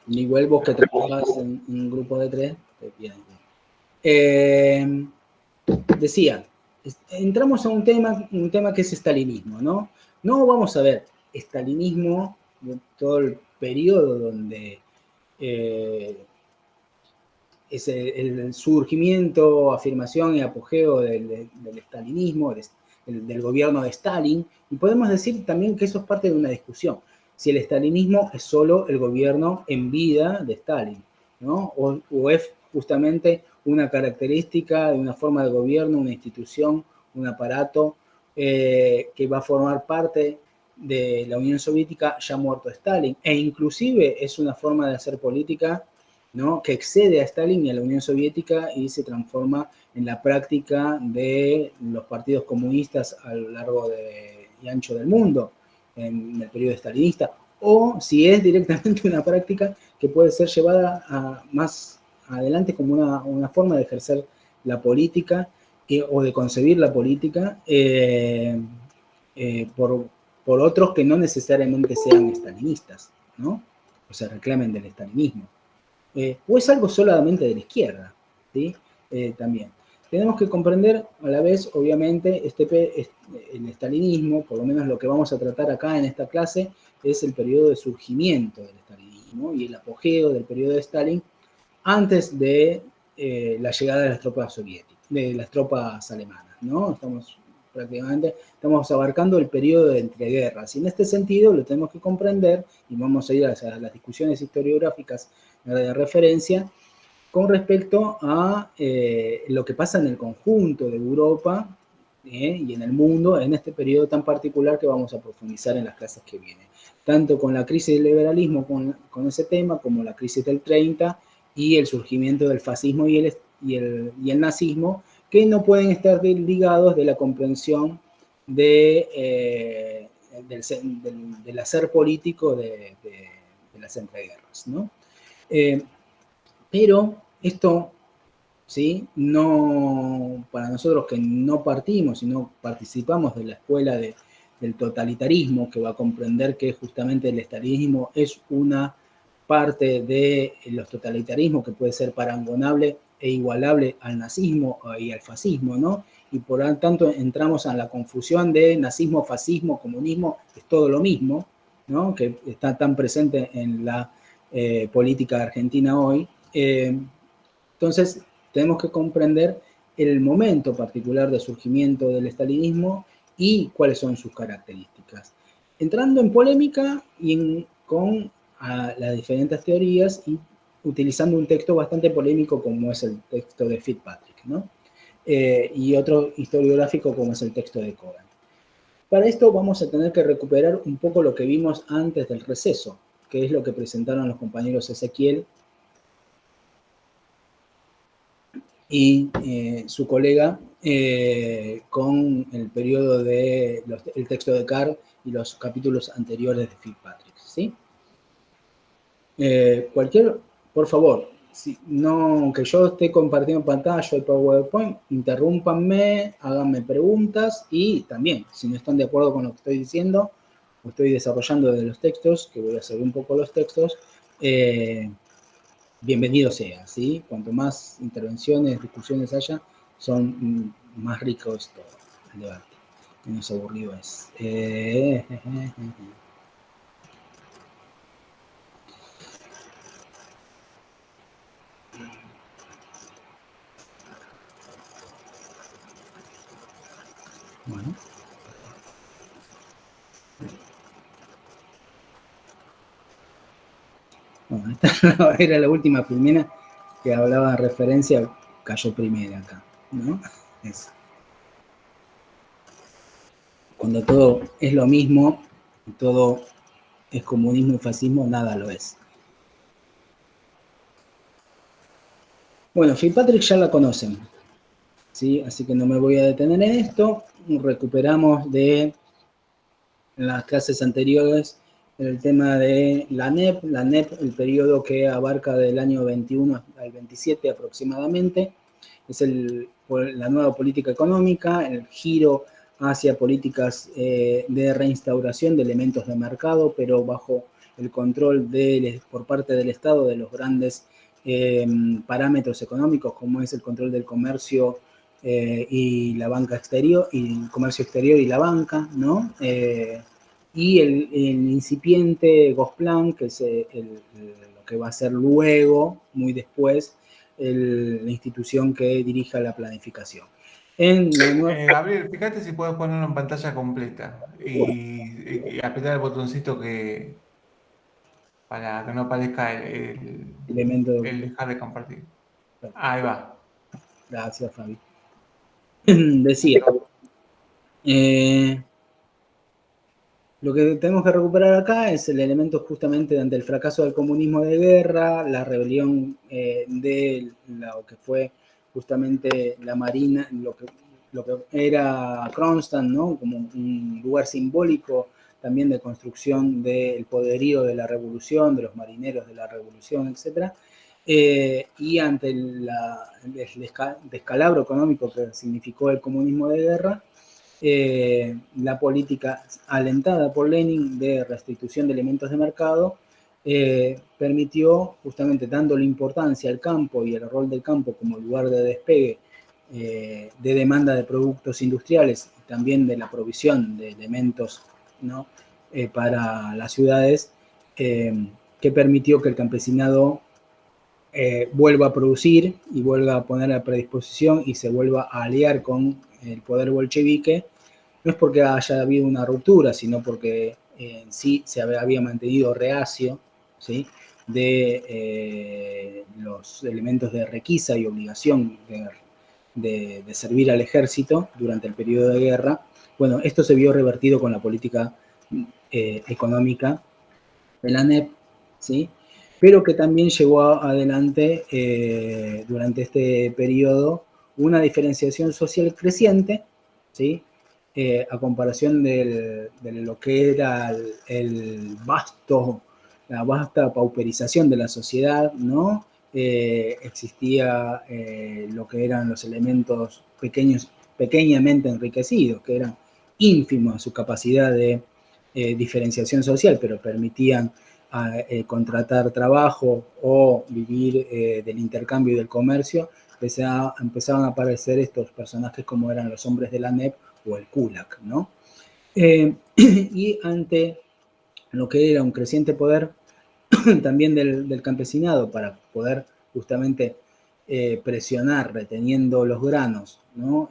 Igual vos que trabajas en un grupo de 3, te bien. Decía, entramos a un tema que es estalinismo, ¿no? No vamos a ver estalinismo de todo el periodo donde es el surgimiento, afirmación y apogeo del estalinismo, del gobierno de Stalin, y podemos decir también que eso es parte de una discusión, si el estalinismo es solo el gobierno en vida de Stalin, ¿no? O es justamente una característica de una forma de gobierno, una institución, un aparato que va a formar parte de la Unión Soviética ya muerto Stalin, e inclusive es una forma de hacer política, ¿no?, que excede a Stalin y a la Unión Soviética y se transforma en la práctica de los partidos comunistas a lo largo y ancho del mundo en el periodo stalinista, o si es directamente una práctica que puede ser llevada más adelante como una forma de ejercer la política o de concebir la política por otros que no necesariamente sean stalinistas, ¿no? O se reclamen del stalinismo. O es algo solamente de la izquierda, ¿sí? También. Tenemos que comprender a la vez, obviamente, el estalinismo, por lo menos lo que vamos a tratar acá en esta clase, es el periodo de surgimiento del estalinismo y el apogeo del periodo de Stalin antes de la llegada de las tropas soviéticas, de las tropas alemanas, ¿no? Estamos abarcando el periodo de entreguerras, y en este sentido lo tenemos que comprender, y vamos a ir a las discusiones historiográficas de referencia, con respecto a lo que pasa en el conjunto de Europa y en el mundo en este periodo tan particular que vamos a profundizar en las clases que vienen. Tanto con la crisis del liberalismo, con ese tema, como la crisis del 30 y el surgimiento del fascismo y el nazismo, que no pueden estar ligados de la comprensión del hacer político de las entreguerras, ¿no? Pero esto, ¿sí?, no, para nosotros que no partimos, sino participamos de la escuela del totalitarismo, que va a comprender que justamente el estalinismo es una parte de los totalitarismos que puede ser parangonable e igualable al nazismo y al fascismo, ¿no? Y por lo tanto entramos en la confusión de nazismo, fascismo, comunismo, es todo lo mismo, ¿no?, que está tan presente en la política argentina hoy. Entonces, tenemos que comprender el momento particular de surgimiento del estalinismo y cuáles son sus características. Entrando en polémica con las diferentes teorías y utilizando un texto bastante polémico como es el texto de Fitzpatrick, ¿no? Y otro historiográfico como es el texto de Cohen. Para esto vamos a tener que recuperar un poco lo que vimos antes del receso, que es lo que presentaron los compañeros Ezequiel y su colega con el periodo el texto de Carr y los capítulos anteriores de Fitzpatrick, ¿sí? Por favor, no, que yo esté compartiendo pantalla el PowerPoint, interrúmpanme, háganme preguntas y también, si no están de acuerdo con lo que estoy diciendo o estoy desarrollando de los textos, que voy a hacer un poco los textos, bienvenido sea, ¿sí? Cuanto más intervenciones, discusiones haya, son más ricos todo el debate, menos aburrido es. Bueno. Bueno, esta era la última filmina que hablaba de referencia, cayó primera acá, ¿no? Eso. Cuando todo es lo mismo, todo es comunismo y fascismo, nada lo es. Bueno, Fitzpatrick ya la conocen, ¿sí? Así que no me voy a detener en esto. Recuperamos de las clases anteriores el tema de la NEP, el periodo que abarca del año 21 al 27 aproximadamente, es la nueva política económica, el giro hacia políticas de reinstauración de elementos de mercado, pero bajo el control por parte del Estado de los grandes parámetros económicos, como es el control del comercio y la banca exterior, y el comercio exterior y la banca, ¿no? Y el incipiente Gosplan, que es lo que va a ser luego, muy después, la institución que dirija la planificación. Gabriel, fíjate si puedes ponerlo en pantalla completa y apretar el botoncito para que no aparezca elemento. el dejar de compartir. Ahí va. Gracias, Fabi. Decía, lo que tenemos que recuperar acá es el elemento justamente ante el fracaso del comunismo de guerra, la rebelión de lo que fue justamente la Marina, lo que era Kronstadt, ¿no? Como un lugar simbólico también de construcción del poderío de la revolución, de los marineros de la revolución, etc. Y ante el descalabro económico que significó el comunismo de guerra, la política alentada por Lenin de restitución de elementos de mercado permitió, justamente dándole importancia al campo y el rol del campo como lugar de despegue de demanda de productos industriales y también de la provisión de elementos, ¿no? Para las ciudades, que permitió que el campesinado vuelva a producir y vuelva a poner a predisposición y se vuelva a aliar con el poder bolchevique. No es porque haya habido una ruptura, sino porque en sí se había mantenido reacio, ¿sí? De los elementos de requisa y obligación de servir al ejército durante el periodo de guerra. Bueno, esto se vio revertido con la política económica de la ANEP, ¿sí? Pero que también llevó adelante durante este periodo una diferenciación social creciente, ¿sí? A comparación de lo que era la vasta pauperización de la sociedad, ¿no? Existía lo que eran los elementos pequeñamente enriquecidos, que eran ínfimos su capacidad de diferenciación social, pero permitían contratar trabajo o vivir del intercambio y del comercio. Empezaban a aparecer estos personajes como eran los hombres de la NEP o el Kulak, ¿no? Y ante lo que era un creciente poder también del campesinado para poder justamente presionar reteniendo los granos, ¿no?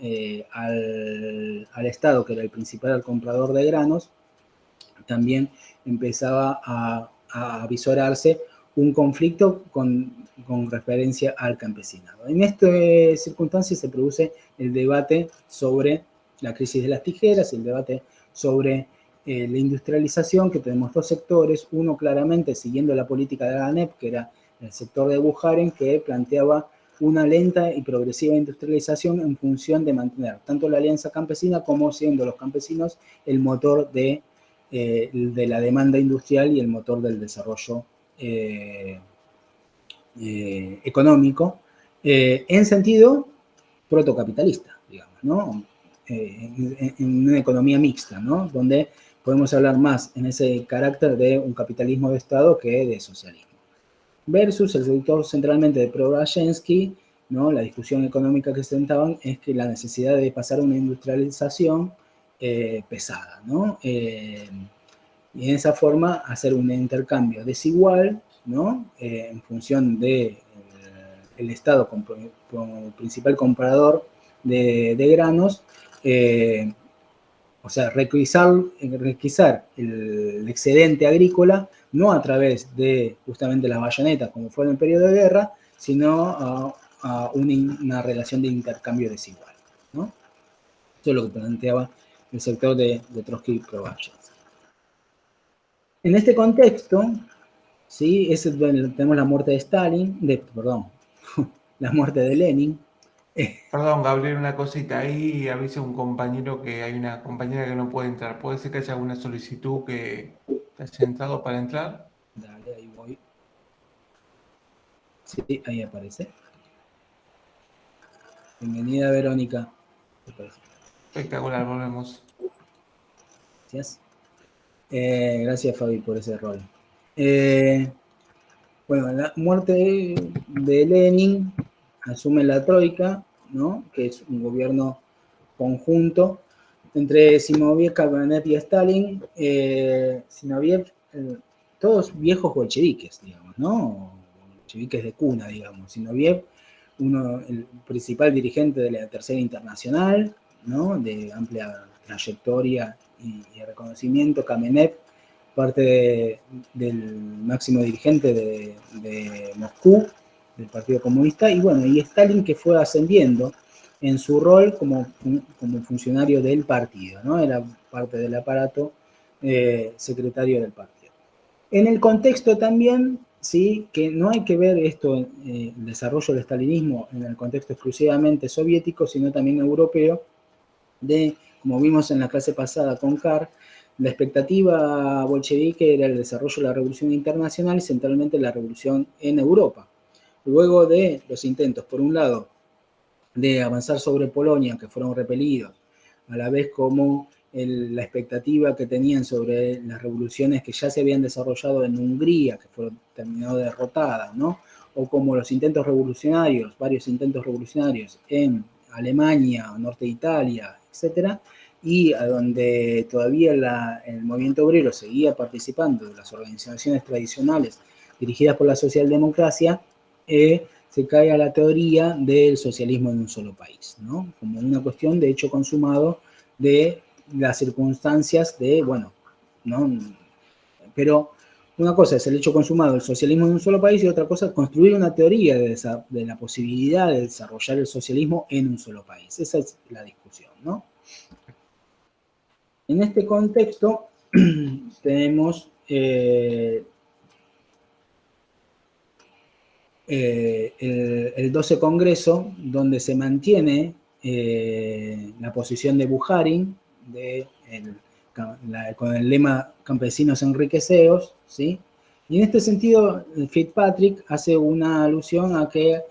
Al Estado, que era el principal comprador de granos, también empezaba a visorarse un conflicto con referencia al campesinado. En esta circunstancia se produce el debate sobre la crisis de las tijeras, el debate sobre la industrialización, que tenemos dos sectores, uno claramente siguiendo la política de la ANEP, que era el sector de Bujaren, que planteaba una lenta y progresiva industrialización en función de mantener tanto la alianza campesina como siendo los campesinos el motor de la demanda industrial y el motor del desarrollo económico, en sentido protocapitalista, digamos, ¿no? En una economía mixta, ¿no? Donde podemos hablar más en ese carácter de un capitalismo de Estado que de socialismo. Versus el sector centralmente de Prorajensky, ¿no? La discusión económica que sentaban es que la necesidad de pasar a una industrialización pesada, ¿no? Y en esa forma hacer un intercambio desigual, ¿no? En función de el Estado como principal comprador de granos, o sea, requisar el excedente agrícola no a través de justamente las bayonetas, como fue en el periodo de guerra, sino a una relación de intercambio desigual, ¿no? Eso es lo que planteaba el sector de Trotsky y Progozhin. En este contexto, ¿sí? Tenemos la muerte de Stalin, perdón, la muerte de Lenin. Perdón, Gabriel, una cosita. Ahí avisa un compañero que hay una compañera que no puede entrar. ¿Puede ser que haya alguna solicitud que te haya entrado para entrar? Dale, ahí voy. Sí, ahí aparece. Bienvenida, Verónica. Espectacular, volvemos. Gracias. Gracias, Fabi, por ese rol. Bueno, la muerte de Lenin asume la Troika, ¿no? Que es un gobierno conjunto entre Zinoviev, Kamenev y Stalin. Zinoviev, todos viejos bolcheviques, digamos, ¿no? Bolcheviques de cuna, digamos. Zinoviev, el principal dirigente de la Tercera Internacional, ¿no? De amplia trayectoria y reconocimiento. Kamenev, parte del máximo dirigente de Moscú, del Partido Comunista, y bueno, y Stalin, que fue ascendiendo en su rol como funcionario del partido, ¿no? Era parte del aparato secretario del partido. En el contexto también, sí, que no hay que ver esto, el desarrollo del stalinismo en el contexto exclusivamente soviético, sino también europeo, como vimos en la clase pasada con Carr, la expectativa bolchevique era el desarrollo de la revolución internacional y centralmente la revolución en Europa. Luego de los intentos, por un lado, de avanzar sobre Polonia, que fueron repelidos, a la vez como la expectativa que tenían sobre las revoluciones que ya se habían desarrollado en Hungría, que fueron terminado derrotadas, ¿no? O como los intentos revolucionarios, varios intentos revolucionarios en Alemania, norte de Italia, etcétera, y a donde todavía el movimiento obrero seguía participando de las organizaciones tradicionales dirigidas por la socialdemocracia, se cae a la teoría del socialismo en un solo país, ¿no? Como una cuestión de hecho consumado de las circunstancias de, bueno, ¿no? Pero una cosa es el hecho consumado del socialismo en un solo país y otra cosa es construir una teoría de la posibilidad de desarrollar el socialismo en un solo país. Esa es la discusión, ¿no? En este contexto tenemos el 12 Congreso, donde se mantiene la posición de Bukharin, con el lema campesinos enriqueceos, ¿sí? Y en este sentido, Fitzpatrick hace una alusión a que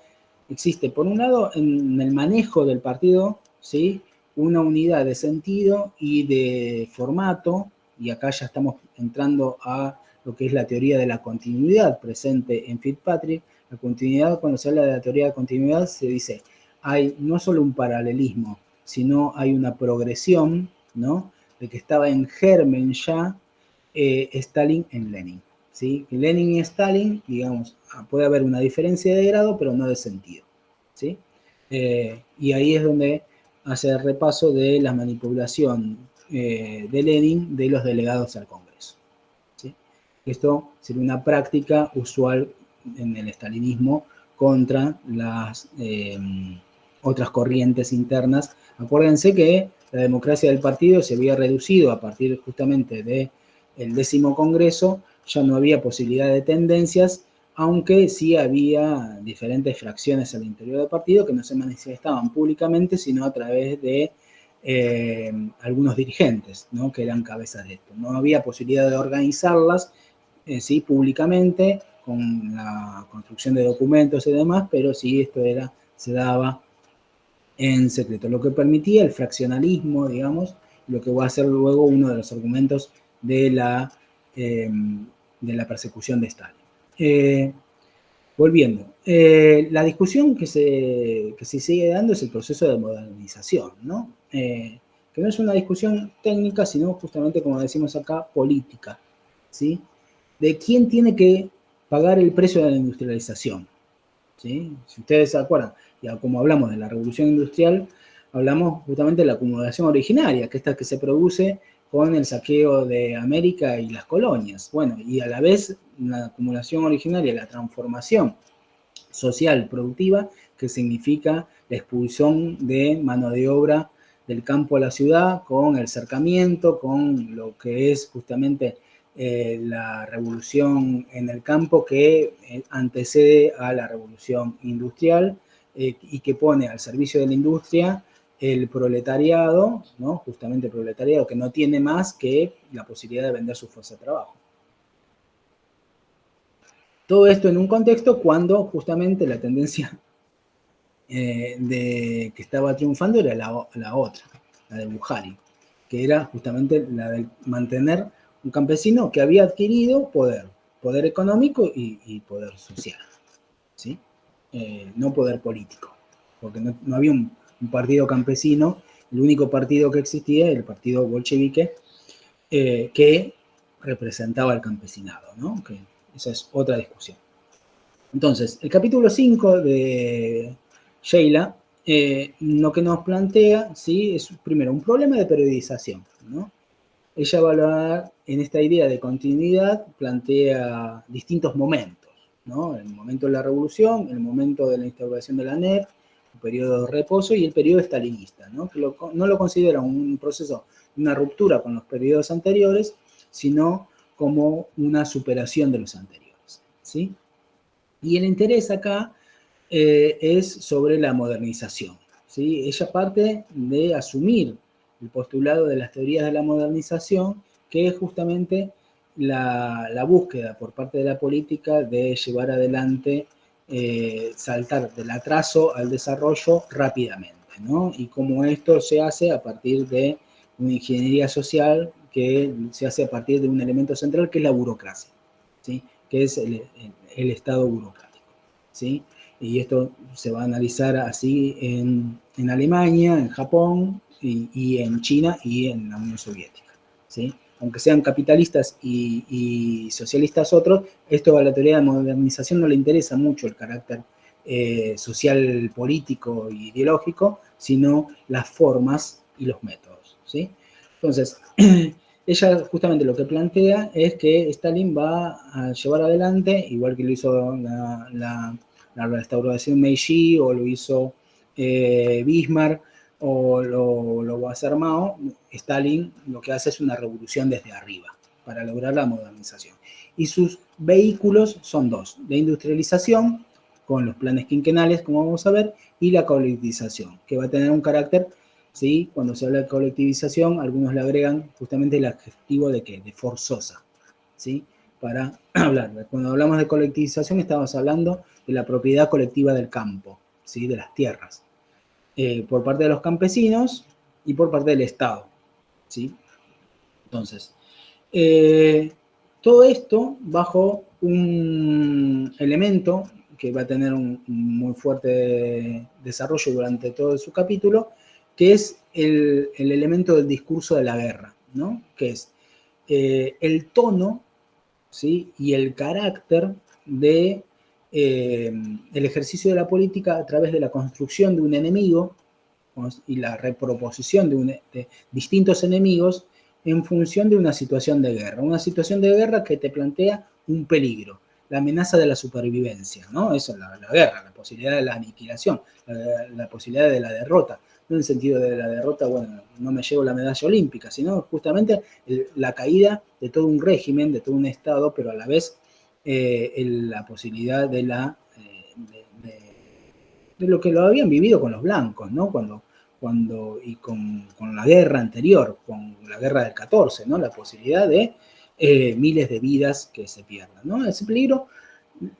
existe, por un lado, en el manejo del partido, ¿sí? Una unidad de sentido y de formato, y acá ya estamos entrando a lo que es la teoría de la continuidad presente en Fitzpatrick. La continuidad, cuando se habla de la teoría de continuidad, se dice, hay no solo un paralelismo, sino hay una progresión, ¿no? De que estaba en germen ya Stalin en Lenin, ¿sí? Lenin y Stalin, digamos, puede haber una diferencia de grado, pero no de sentido, ¿sí? Y ahí es donde hace el repaso de la manipulación de Lenin de los delegados al Congreso, ¿sí? Esto sería una práctica usual en el estalinismo contra las otras corrientes internas. Acuérdense que la democracia del partido se había reducido a partir justamente del 10º Congreso, ya no había posibilidad de tendencias, aunque sí había diferentes fracciones al interior del partido que no se manifestaban públicamente, sino a través de algunos dirigentes, ¿no? Que eran cabezas de esto. No había posibilidad de organizarlas, sí, públicamente, con la construcción de documentos y demás, pero sí esto se daba en secreto, lo que permitía el fraccionalismo, digamos, lo que va a ser luego uno de los argumentos de la persecución de Stalin. Volviendo, la discusión que se sigue dando es el proceso de modernización, ¿no? Que no es una discusión técnica, sino justamente, como decimos acá, política, ¿sí? De quién tiene que pagar el precio de la industrialización, ¿sí? Si ustedes se acuerdan, ya como hablamos de la revolución industrial, hablamos justamente de la acumulación originaria, que es esta que se produce con el saqueo de América y las colonias. Bueno, y a la vez la acumulación originaria, la transformación social productiva, que significa la expulsión de mano de obra del campo a la ciudad, con el cercamiento, con lo que es justamente la revolución en el campo que antecede a la revolución industrial y que pone al servicio de la industria el proletariado, ¿no? Justamente el proletariado que no tiene más que la posibilidad de vender su fuerza de trabajo. Todo esto en un contexto cuando justamente la tendencia que estaba triunfando era la otra, la de Bukhari, que era justamente la de mantener un campesino que había adquirido poder económico y poder social, ¿sí? No poder político, porque no había un partido campesino, el único partido que existía era el partido bolchevique, que representaba al campesinado, ¿no? Que esa es otra discusión. Entonces, el capítulo 5 de Sheila, lo que nos plantea, ¿sí? Es primero un problema de periodización, ¿no? Ella va a hablar en esta idea de continuidad, plantea distintos momentos, ¿no? El momento de la revolución, el momento de la instauración de la ANEP, el periodo de reposo y el periodo estalinista, ¿no? Que no lo considera un proceso, una ruptura con los periodos anteriores, sino como una superación de los anteriores, ¿sí? Y el interés acá es sobre la modernización, ¿sí? Ella parte de asumir el postulado de las teorías de la modernización, que es justamente la búsqueda por parte de la política de llevar adelante, saltar del atraso al desarrollo rápidamente, ¿no? Y cómo esto se hace a partir de una ingeniería social que se hace a partir de un elemento central que es la burocracia, ¿sí? Que es el Estado burocrático, ¿sí? Y esto se va a analizar así en Alemania, en Japón y en China y en la Unión Soviética, ¿sí? Aunque sean capitalistas y socialistas otros, esto a la teoría de modernización no le interesa mucho el carácter social, político e ideológico, sino las formas y los métodos, ¿sí? Entonces, ella justamente lo que plantea es que Stalin va a llevar adelante, igual que lo hizo la restauración Meiji, o lo hizo Bismarck, o lo va a hacer Mao. Stalin lo que hace es una revolución desde arriba para lograr la modernización. Y sus vehículos son dos: la industrialización, con los planes quinquenales, como vamos a ver, y la colectivización, que va a tener un carácter, ¿sí? Cuando se habla de colectivización, algunos le agregan justamente el adjetivo de ¿qué? De forzosa, ¿sí? Para hablar. Cuando hablamos de colectivización, estamos hablando de la propiedad colectiva del campo, ¿sí? De las tierras, por parte de los campesinos y por parte del Estado, ¿sí? Entonces, todo esto bajo un elemento que va a tener un muy fuerte desarrollo durante todo su capítulo, que es el elemento del discurso de la guerra, ¿no? Que es el tono, ¿sí? Y el carácter de el ejercicio de la política a través de la construcción de un enemigo y la reproposición de distintos enemigos en función de una situación de guerra. Una situación de guerra que te plantea un peligro, la amenaza de la supervivencia, ¿no? Eso es la guerra, la posibilidad de la aniquilación, la posibilidad de la derrota. No en el sentido de la derrota, bueno, no me llevo la medalla olímpica, sino justamente la caída de todo un régimen, de todo un Estado, pero a la vez la posibilidad de de lo que lo habían vivido con los blancos, ¿no? Y con la guerra anterior, con la guerra del 14, ¿no? La posibilidad de miles de vidas que se pierdan, ¿no? Ese peligro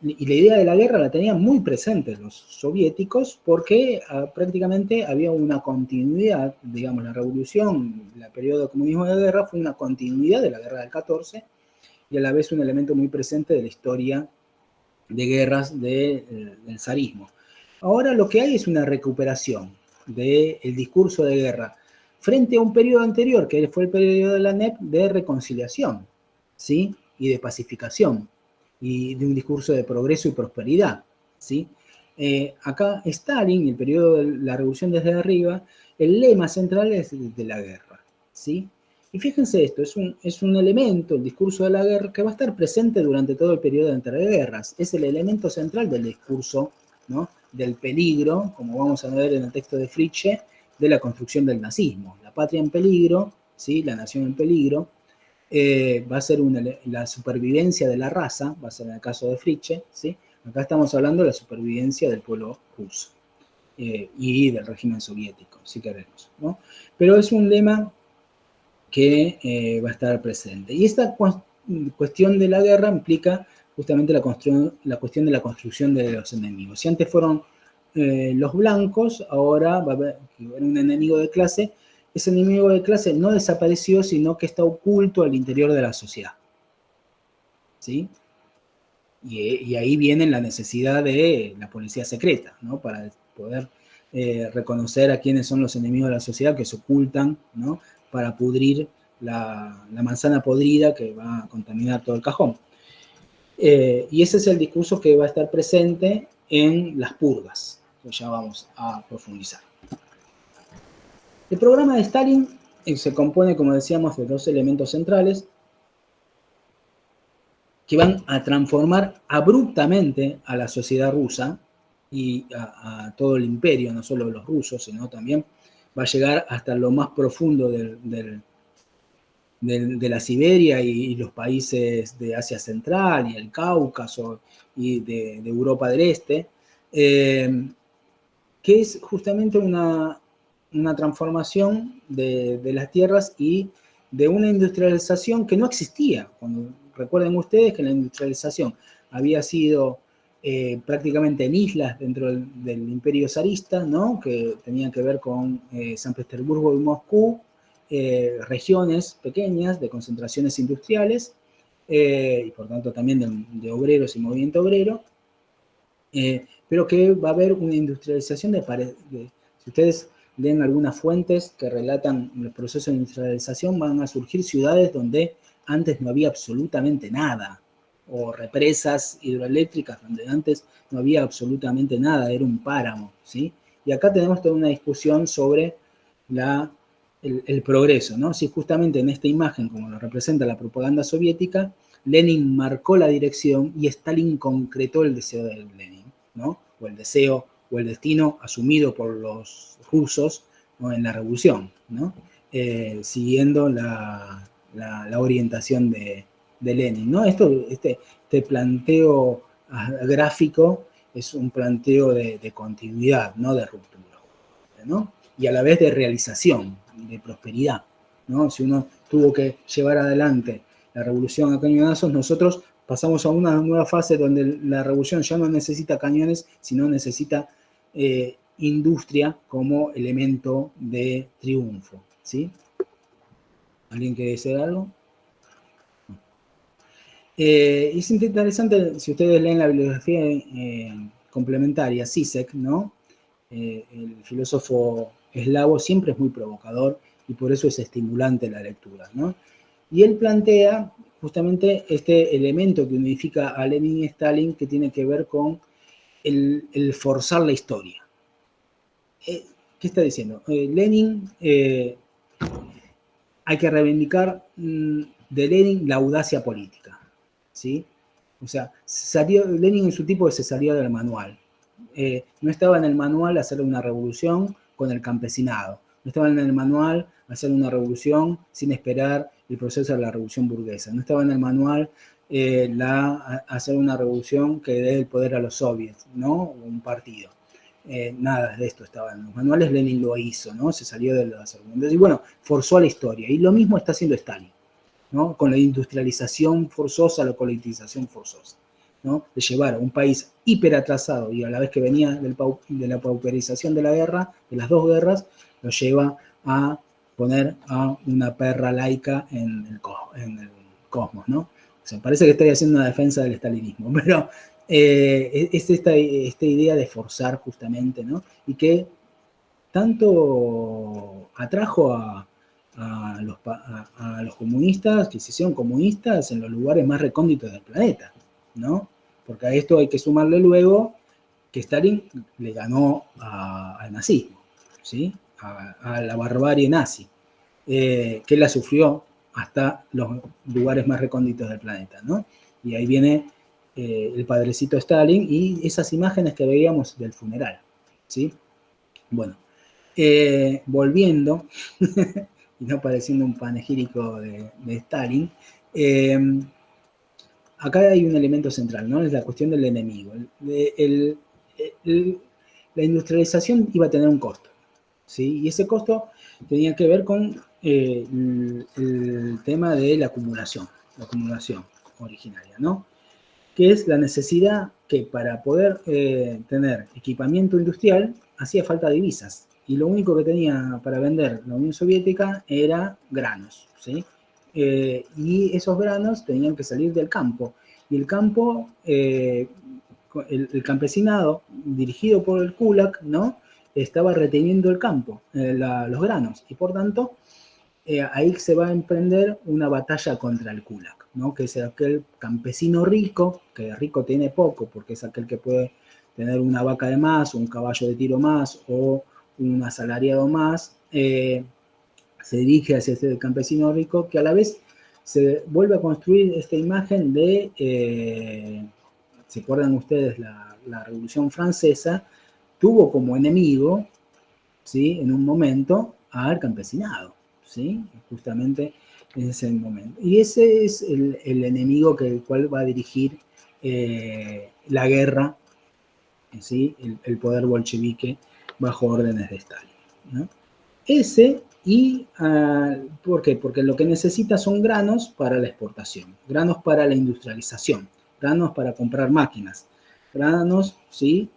y la idea de la guerra la tenían muy presente los soviéticos porque prácticamente había una continuidad, digamos, la revolución, el periodo de comunismo de guerra fue una continuidad de la guerra del 14 y a la vez un elemento muy presente de la historia de guerras del zarismo. Ahora lo que hay es una recuperación del discurso de guerra frente a un periodo anterior, que fue el periodo de la ANEP, de reconciliación, ¿sí? Y de pacificación, y de un discurso de progreso y prosperidad, ¿sí? Acá Stalin, el periodo de la revolución desde arriba, el lema central es de la guerra, ¿sí? Y fíjense esto, es un elemento, el discurso de la guerra, que va a estar presente durante todo el periodo de entreguerras. Es el elemento central del discurso, ¿no? Del peligro, como vamos a ver en el texto de Fritzsche, de la construcción del nazismo. La patria en peligro, ¿sí? La nación en peligro, va a ser la supervivencia de la raza, va a ser en el caso de Fritzsche, ¿sí? Acá estamos hablando de la supervivencia del pueblo ruso y del régimen soviético, si queremos, ¿no? Pero es un lema que va a estar presente. Y esta cuestión de la guerra implica justamente la cuestión de la construcción de los enemigos. Si antes fueron los blancos, ahora va a haber un enemigo de clase ese enemigo de clase no desapareció, sino que está oculto al interior de la sociedad. ¿Sí? Y ahí viene la necesidad de la policía secreta, ¿no? Para poder reconocer a quiénes son los enemigos de la sociedad que se ocultan, ¿no? Para pudrir la manzana podrida que va a contaminar todo el cajón. Y ese es el discurso que va a estar presente en las purgas, que ya vamos a profundizar. El programa de Stalin se compone, como decíamos, de dos elementos centrales que van a transformar abruptamente a la sociedad rusa y a todo el imperio, no solo los rusos, sino también va a llegar hasta lo más profundo de la Siberia y los países de Asia Central y el Cáucaso y de Europa del Este, que es justamente una transformación de las tierras y de una industrialización que no existía. Recuerden ustedes que la industrialización había sido prácticamente en islas dentro del imperio zarista, ¿no? Que tenían que ver con San Petersburgo y Moscú, regiones pequeñas de concentraciones industriales, y por tanto también de obreros y movimiento obrero, pero que va a haber una industrialización si ustedes leen algunas fuentes que relatan el proceso de industrialización, van a surgir ciudades donde antes no había absolutamente nada, o represas hidroeléctricas donde antes no había absolutamente nada, era un páramo, ¿sí? Y acá tenemos toda una discusión sobre el progreso, ¿no? Si justamente en esta imagen, como lo representa la propaganda soviética, Lenin marcó la dirección y Stalin concretó el deseo de Lenin, ¿no? O el deseo o el destino asumido por los rusos, ¿no? En la revolución, ¿no? Siguiendo la orientación de Lenin, ¿no? Este planteo gráfico es un planteo de continuidad, no de ruptura, ¿no? Y a la vez de realización, de prosperidad, ¿no? Si uno tuvo que llevar adelante la revolución a cañonazos, nosotros pasamos a una nueva fase donde la revolución ya no necesita cañones, sino necesita industria como elemento de triunfo, ¿sí? ¿Alguien quiere decir algo? Es interesante, si ustedes leen la bibliografía complementaria, Zizek, ¿no? El filósofo eslavo siempre es muy provocador y por eso es estimulante la lectura, ¿no? Y él plantea justamente este elemento que unifica a Lenin y Stalin, que tiene que ver con el forzar la historia. ¿Qué está diciendo? Lenin, hay que reivindicar de Lenin la audacia política, ¿sí? O sea, Lenin en su tipo se salió del manual. No estaba en el manual hacer una revolución con el campesinado. No estaba en el manual hacer una revolución sin esperar el proceso de la revolución burguesa. No estaba en el manual hacer una revolución que dé el poder a los soviets, ¿no? O un partido. Nada de esto estaba en los manuales. Lenin lo hizo, ¿no? Se salió de los argumentos. Y bueno, forzó a la historia. Y lo mismo está haciendo Stalin, ¿no? Con la industrialización forzosa, la colectivización forzosa, ¿no? De llevar a un país hiperatrasado y a la vez que venía de la pauperización de la guerra, de las dos guerras, lo lleva a poner a una perra laica en el cosmos, ¿no? O sea, parece que estoy haciendo una defensa del estalinismo, pero es esta idea de forzar justamente, ¿no? Y que tanto atrajo a los comunistas, que se hicieron comunistas en los lugares más recónditos del planeta, ¿no? Porque a esto hay que sumarle luego que Stalin le ganó al nazismo, ¿sí? A la barbarie nazi, que la sufrió hasta los lugares más recónditos del planeta, ¿no? Y ahí viene el padrecito Stalin y esas imágenes que veíamos del funeral, ¿sí? Bueno, volviendo, y no pareciendo un panegírico de Stalin, acá hay un elemento central, ¿no? Es la cuestión del enemigo. La industrialización iba a tener un costo, ¿sí? Y ese costo tenía que ver con el tema de la acumulación originaria, ¿no? Que es la necesidad que para poder tener equipamiento industrial hacía falta divisas, y lo único que tenía para vender la Unión Soviética era granos, ¿sí? Y esos granos tenían que salir del campo. Y el campo, el campesinado, dirigido por el kulak, ¿no? Estaba reteniendo el campo, los granos. Y por tanto, ahí se va a emprender una batalla contra el kulak, ¿no? Que es aquel campesino rico, que rico tiene poco, porque es aquel que puede tener una vaca de más, un caballo de tiro más, o un asalariado más, se dirige hacia ese campesino rico, que a la vez se vuelve a construir esta imagen de, ¿se acuerdan ustedes? La Revolución Francesa tuvo como enemigo, ¿sí? En un momento, al campesinado, ¿sí? Justamente en ese momento. Y ese es el enemigo el cual va a dirigir la guerra, ¿sí? El poder bolchevique bajo órdenes de Stalin, ¿no? Ese y, ¿por qué? Porque lo que necesita son granos para la exportación, granos para la industrialización, granos para comprar máquinas, granos, ¿sí?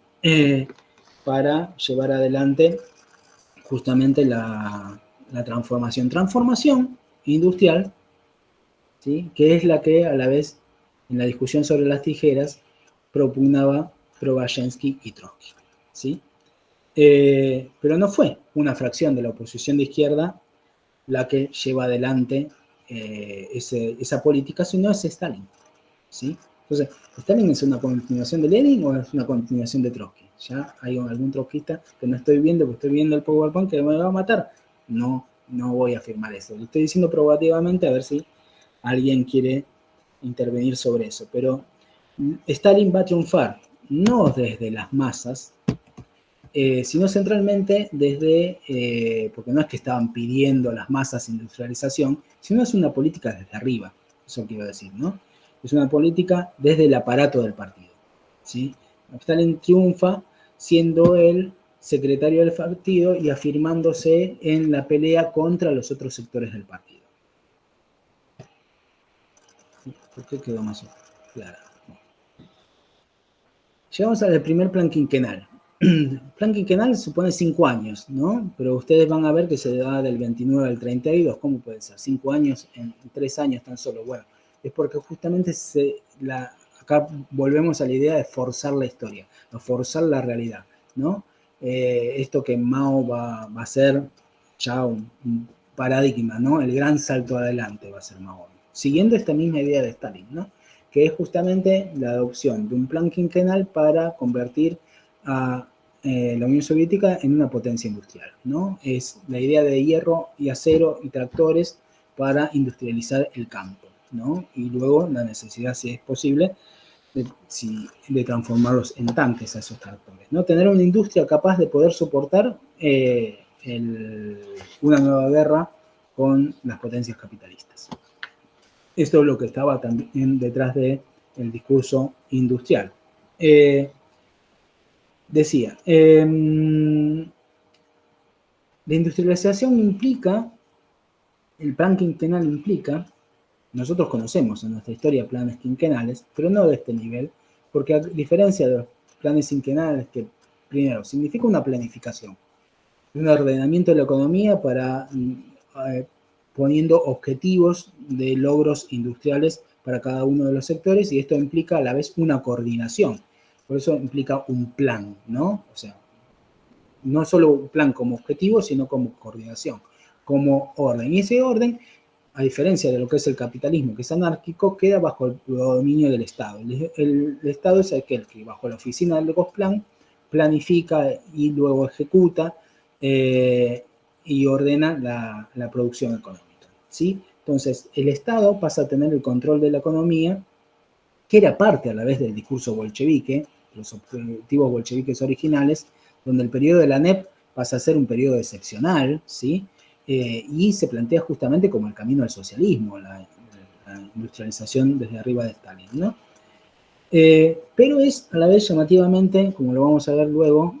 Para llevar adelante justamente la transformación. Transformación industrial, ¿sí? Que es la que a la vez en la discusión sobre las tijeras propugnaba Preobrazhensky y Trotsky, ¿sí? Pero no fue una fracción de la oposición de izquierda la que lleva adelante esa política, sino es Stalin, ¿sí? Entonces, ¿Stalin es una continuación de Lenin o es una continuación de Trotsky? Ya hay algún trotskista que no estoy viendo, porque estoy viendo el PowerPoint que me va a matar. No, no voy a afirmar eso. Lo estoy diciendo probativamente a ver si alguien quiere intervenir sobre eso. Pero Stalin va a triunfar no desde las masas, sino centralmente desde, porque no es que estaban pidiendo las masas industrialización, sino es una política desde arriba, eso quiero decir, ¿no? Es una política desde el aparato del partido, ¿sí? Stalin triunfa siendo el secretario del partido y afirmándose en la pelea contra los otros sectores del partido. ¿Por qué quedó más clara? Llegamos al primer plan quinquenal. El plan quinquenal supone 5 años, ¿no? Pero ustedes van a ver que se da del 29 al 32. ¿Cómo puede ser? 5 años en 3 años tan solo. Bueno, es porque justamente acá volvemos a la idea de forzar la historia, de forzar la realidad, ¿no? Esto que Mao va a ser ya un paradigma, ¿no? El gran salto adelante va a ser Mao. Siguiendo esta misma idea de Stalin, ¿no? Que es justamente la adopción de un plan quinquenal para convertir a la Unión Soviética en una potencia industrial, ¿no? Es la idea de hierro y acero y tractores para industrializar el campo, ¿no? Y luego la necesidad, si es posible, de transformarlos en tanques a esos tractores, ¿no? Tener una industria capaz de poder soportar una nueva guerra con las potencias capitalistas. Esto es lo que estaba también detrás del discurso industrial. Decía, la industrialización implica, el plan quinquenal implica, nosotros conocemos en nuestra historia planes quinquenales, pero no de este nivel, porque a diferencia de los planes quinquenales, que primero significa una planificación, un ordenamiento de la economía para poniendo objetivos de logros industriales para cada uno de los sectores, y esto implica a la vez una coordinación. Por eso implica un plan, ¿no? O sea, no solo un plan como objetivo, sino como coordinación, como orden. Y ese orden, a diferencia de lo que es el capitalismo, que es anárquico, queda bajo el dominio del Estado. El Estado es aquel que, bajo la oficina del Gosplan, planifica y luego ejecuta y ordena la producción económica, ¿sí? Entonces, el Estado pasa a tener el control de la economía, que era parte a la vez del discurso bolchevique, los objetivos bolcheviques originales, donde el periodo de la NEP pasa a ser un periodo excepcional, ¿sí? Y se plantea justamente como el camino al socialismo, la industrialización desde arriba de Stalin, ¿no? Pero es a la vez llamativamente, como lo vamos a ver luego,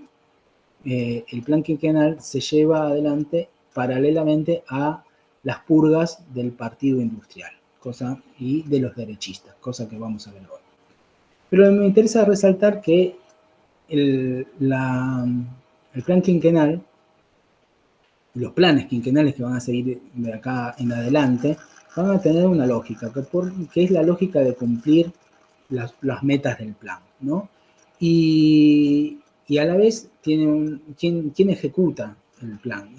el plan quinquenal se lleva adelante paralelamente a las purgas del partido industrial, y de los derechistas, cosa que vamos a ver hoy. Pero me interesa resaltar que el plan quinquenal y los planes quinquenales que van a seguir de acá en adelante, van a tener una lógica, que es la lógica de cumplir las metas del plan, ¿no? Y a la vez ¿quién ejecuta el plan?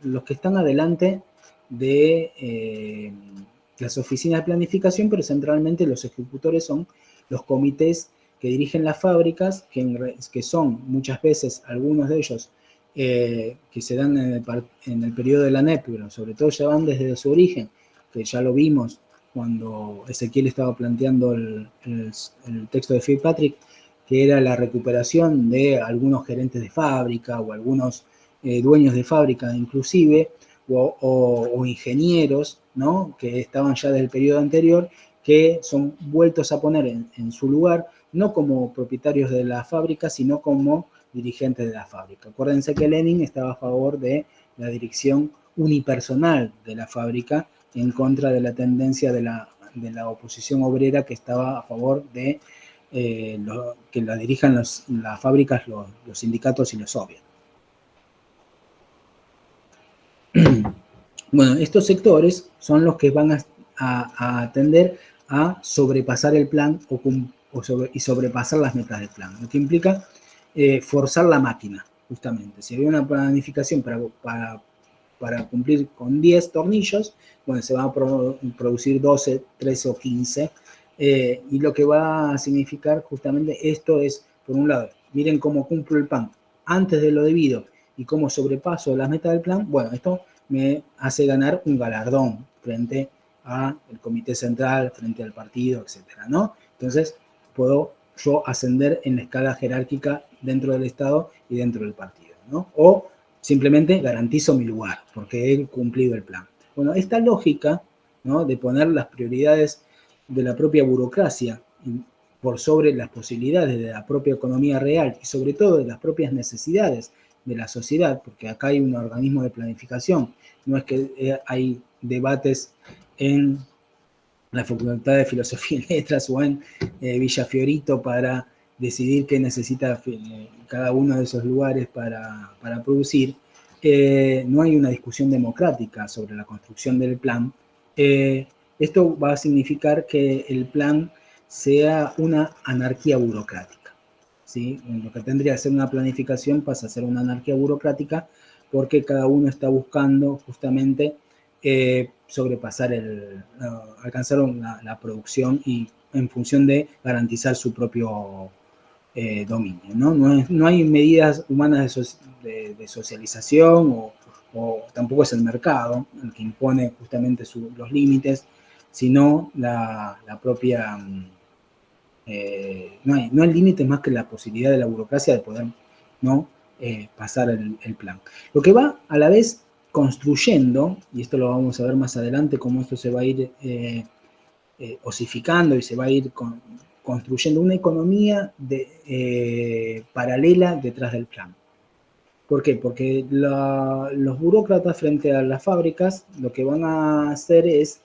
Los que están adelante de las oficinas de planificación, pero centralmente los ejecutores son los comités que dirigen las fábricas, que son muchas veces algunos de ellos que se dan en el periodo de la NEP, pero sobre todo ya van desde su origen, que ya lo vimos cuando Ezequiel estaba planteando el texto de Fitzpatrick, que era la recuperación de algunos gerentes de fábrica o algunos dueños de fábrica inclusive, o ingenieros, ¿no? Que estaban ya del periodo anterior, que son vueltos a poner en su lugar, no como propietarios de la fábrica, sino como dirigentes de la fábrica. Acuérdense que Lenin estaba a favor de la dirección unipersonal de la fábrica, en contra de la tendencia de la oposición obrera que estaba a favor de que la dirijan las fábricas, los sindicatos y los soviets. Bueno, estos sectores son los que van a tender a sobrepasar el plan y sobrepasar las metas del plan, lo que implica forzar la máquina, justamente. Si había una planificación para cumplir con 10 tornillos, bueno, se van a producir 12, 13 o 15, y lo que va a significar justamente esto es, por un lado, miren cómo cumplo el plan antes de lo debido y cómo sobrepaso las metas del plan. Bueno, esto me hace ganar un galardón frente al comité central, frente al partido, etcétera, ¿no? Entonces, puedo yo ascender en la escala jerárquica dentro del Estado y dentro del partido, ¿no? O simplemente garantizo mi lugar, porque he cumplido el plan. Bueno, esta lógica, ¿no?, de poner las prioridades de la propia burocracia por sobre las posibilidades de la propia economía real y sobre todo de las propias necesidades de la sociedad, porque acá hay un organismo de planificación, no es que hay debates en la Facultad de Filosofía y Letras o en Villa Fiorito para decidir qué necesita cada uno de esos lugares para producir. No hay una discusión democrática sobre la construcción del plan. Esto va a significar que el plan sea una anarquía burocrática, ¿sí? Lo que tendría que ser una planificación pasa a ser una anarquía burocrática porque cada uno está buscando justamente sobrepasar alcanzar la producción y en función de garantizar su propio dominio, ¿no? No hay medidas humanas de socialización o tampoco es el mercado el que impone justamente los límites, sino la propia... no hay límites más que la posibilidad de la burocracia de poder, ¿no?, pasar el plan. Lo que va a la vez construyendo, y esto lo vamos a ver más adelante, cómo esto se va a ir osificando y se va a ir construyendo una economía paralela detrás del plan. ¿Por qué? Porque los burócratas frente a las fábricas lo que van a hacer es,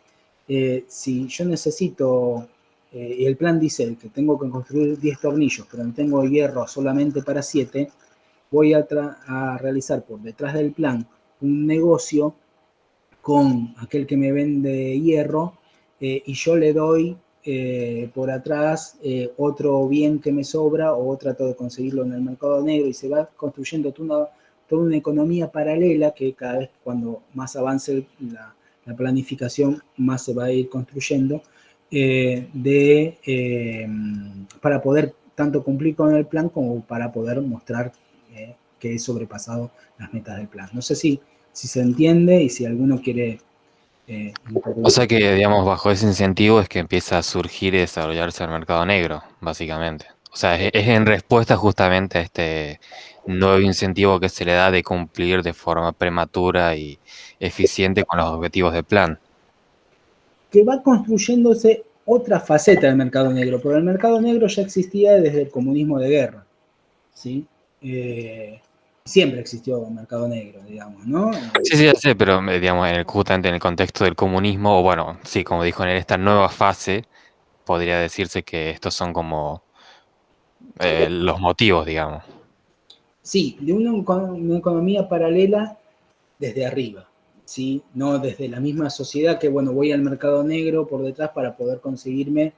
si yo necesito, y el plan dice que tengo que construir 10 tornillos, pero tengo hierro solamente para 7, voy a realizar por detrás del plan un negocio con aquel que me vende hierro y yo le doy por atrás otro bien que me sobra o trato de conseguirlo en el mercado negro y se va construyendo toda una economía paralela que cada vez cuando más avance la planificación más se va a ir construyendo para poder tanto cumplir con el plan como para poder mostrar que he sobrepasado las metas del plan. No sé si se entiende y si alguno quiere... O sea que, digamos, bajo ese incentivo es que empieza a surgir y desarrollarse el mercado negro, básicamente. O sea, es en respuesta justamente a este nuevo incentivo que se le da de cumplir de forma prematura y eficiente con los objetivos del plan. Que va construyéndose otra faceta del mercado negro, pero el mercado negro ya existía desde el comunismo de guerra, ¿sí? Siempre existió el mercado negro, digamos, ¿no? Sí, ya sé, pero digamos, justamente en el contexto del comunismo, o bueno, sí, como dijo en esta nueva fase, podría decirse que estos son como los motivos, digamos. Sí, de una economía paralela desde arriba, ¿sí? No desde la misma sociedad que, bueno, voy al mercado negro por detrás para poder conseguirme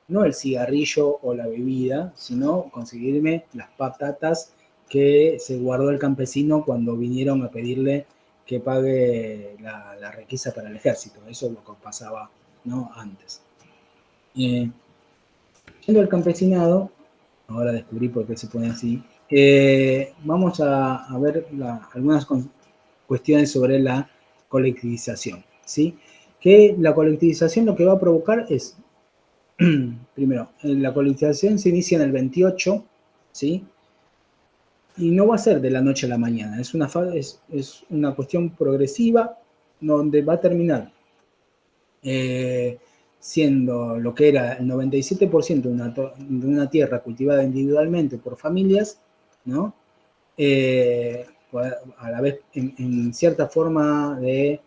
no el cigarrillo o la bebida, sino conseguirme las patatas que se guardó el campesino cuando vinieron a pedirle que pague la requisa para el ejército. Eso es lo que pasaba, ¿no? Antes. Yendo al campesinado, ahora descubrí por qué se pone así, vamos a ver algunas cuestiones sobre la colectivización, ¿sí? Que la colectivización lo que va a provocar es, primero, la colectivización se inicia en el 28, ¿sí? Y no va a ser de la noche a la mañana, es una cuestión progresiva donde va a terminar siendo lo que era el 97% de una tierra cultivada individualmente por familias, ¿no? A la vez en cierta forma de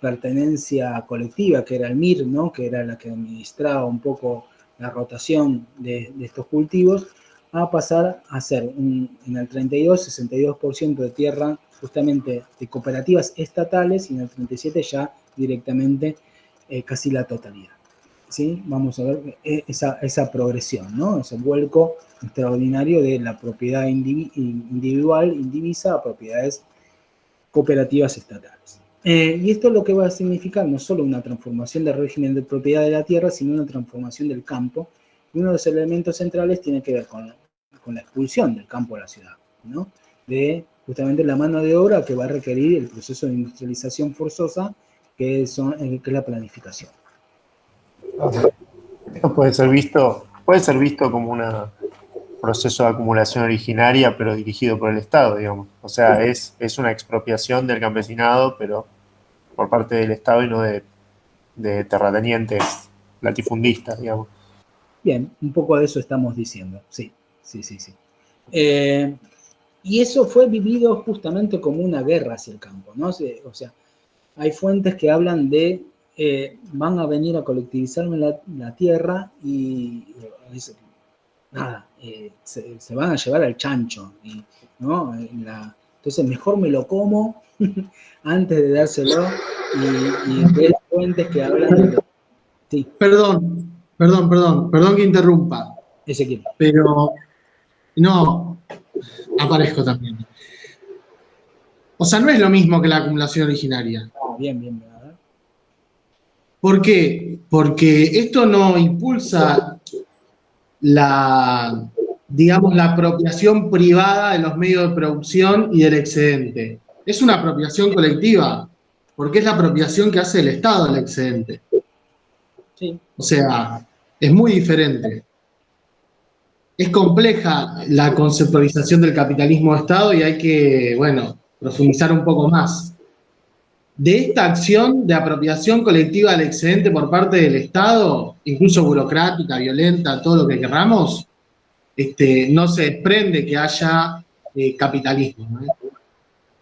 pertenencia colectiva, que era el MIR, ¿no? Que era la que administraba un poco la rotación de estos cultivos, a pasar a ser en el 62% de tierra justamente de cooperativas estatales y en el 37% ya directamente casi la totalidad. ¿Sí? Vamos a ver esa progresión, ¿no? Ese vuelco extraordinario de la propiedad individual, indivisa, a propiedades cooperativas estatales. Y esto lo que va a significar no solo una transformación del régimen de propiedad de la tierra, sino una transformación del campo. Y uno de los elementos centrales tiene que ver con la expulsión del campo a la ciudad, ¿no? De justamente la mano de obra que va a requerir el proceso de industrialización forzosa, que es la planificación. Esto puede ser visto como un proceso de acumulación originaria, pero dirigido por el Estado, digamos. O sea, es una expropiación del campesinado, pero por parte del Estado y no de terratenientes latifundistas, digamos. Bien, un poco de eso estamos diciendo, sí. Y eso fue vivido justamente como una guerra hacia el campo, ¿no? O sea, hay fuentes que hablan de van a venir a colectivizarme la tierra y nada, se van a llevar al chancho, ¿no? Entonces mejor me lo como antes de dárselo y hay fuentes que hablan de... Sí. Perdón que interrumpa. Ezequiel. Pero no, aparezco también. O sea, no es lo mismo que la acumulación originaria. Bien. A ver. ¿Por qué? Porque esto no impulsa digamos, la apropiación privada de los medios de producción y del excedente. Es una apropiación colectiva, porque es la apropiación que hace el Estado del excedente. Sí. O sea, es muy diferente. Es compleja la conceptualización del capitalismo de Estado y hay que, bueno, profundizar un poco más. De esta acción de apropiación colectiva del excedente por parte del Estado, incluso burocrática, violenta, todo lo que queramos, no se desprende que haya capitalismo,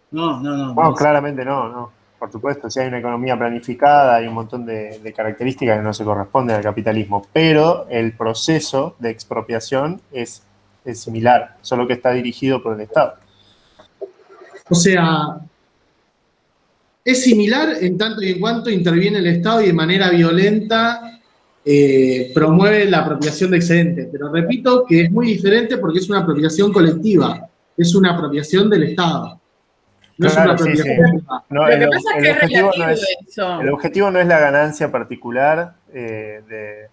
¿no? No, claramente no. Por supuesto, si hay una economía planificada, hay un montón de características que no se corresponden al capitalismo, pero el proceso de expropiación es similar, solo que está dirigido por el Estado. O sea, es similar en tanto y en cuanto interviene el Estado y de manera violenta promueve la apropiación de excedentes. Pero repito que es muy diferente porque es una apropiación colectiva, es una apropiación del Estado. No claro, es una sí. No, Lo que pasa es que es relativo eso. El objetivo no es la ganancia particular de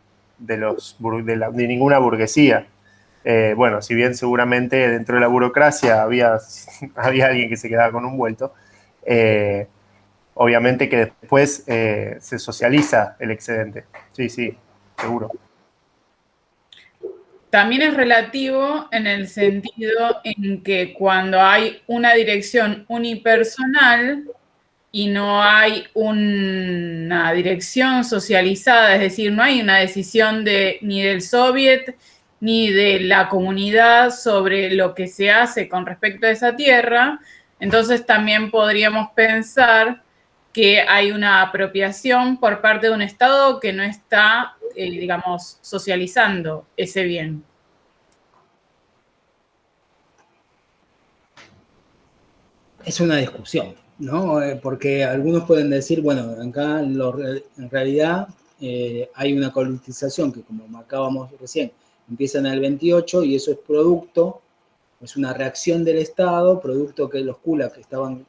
ninguna burguesía. Bueno, si bien seguramente dentro de la burocracia había alguien que se quedaba con un vuelto, obviamente que después se socializa el excedente. Sí, seguro. También es relativo en el sentido en que cuando hay una dirección unipersonal y no hay una dirección socializada, es decir, no hay una decisión ni del soviet ni de la comunidad sobre lo que se hace con respecto a esa tierra, entonces también podríamos pensar que hay una apropiación por parte de un Estado que no está, digamos, socializando ese bien. es una discusión, ¿no? Porque algunos pueden decir, bueno, acá en realidad hay una colectivización que, como marcábamos recién, empieza en el 28 y eso es producto, es una reacción del Estado, producto que los kulaks que estaban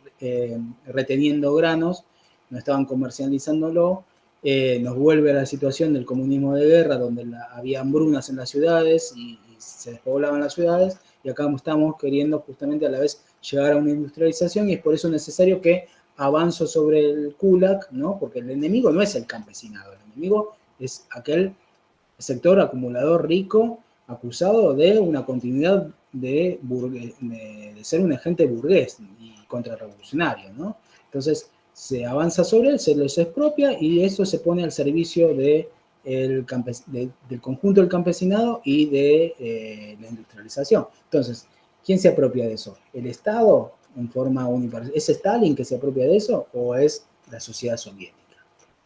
reteniendo granos, no estaban comercializándolo, nos vuelve a la situación del comunismo de guerra, donde había hambrunas en las ciudades y se despoblaban las ciudades, y acá estamos queriendo justamente a la vez llegar a una industrialización, y es por eso necesario que avanzo sobre el kulak, ¿no? Porque el enemigo no es el campesinado, el enemigo es aquel sector acumulador rico acusado de una continuidad de ser un agente burgués y contrarrevolucionario, ¿no? Entonces se avanza sobre él, se los expropia y eso se pone al servicio del conjunto del campesinado y de la industrialización. Entonces, ¿quién se apropia de eso? ¿El Estado en forma universal? ¿Es Stalin que se apropia de eso o es la sociedad soviética?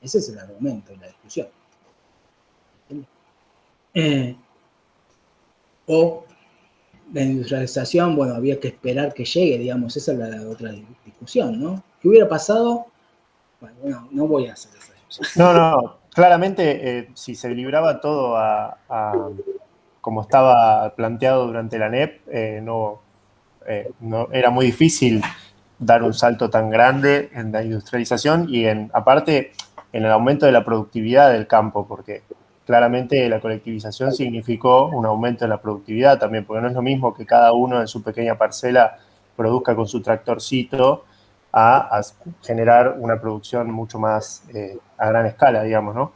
Ese es el argumento, la discusión. O la industrialización, bueno, había que esperar que llegue, digamos, esa es la otra discusión, ¿no? ¿Qué hubiera pasado? Bueno, no voy a hacer esa discusión. No, claramente si se libraba todo como estaba planteado durante la NEP, no era muy difícil dar un salto tan grande en la industrialización y aparte en el aumento de la productividad del campo, porque claramente la colectivización significó un aumento en la productividad también, porque no es lo mismo que cada uno en su pequeña parcela produzca con su tractorcito a generar una producción mucho más a gran escala, digamos, ¿no?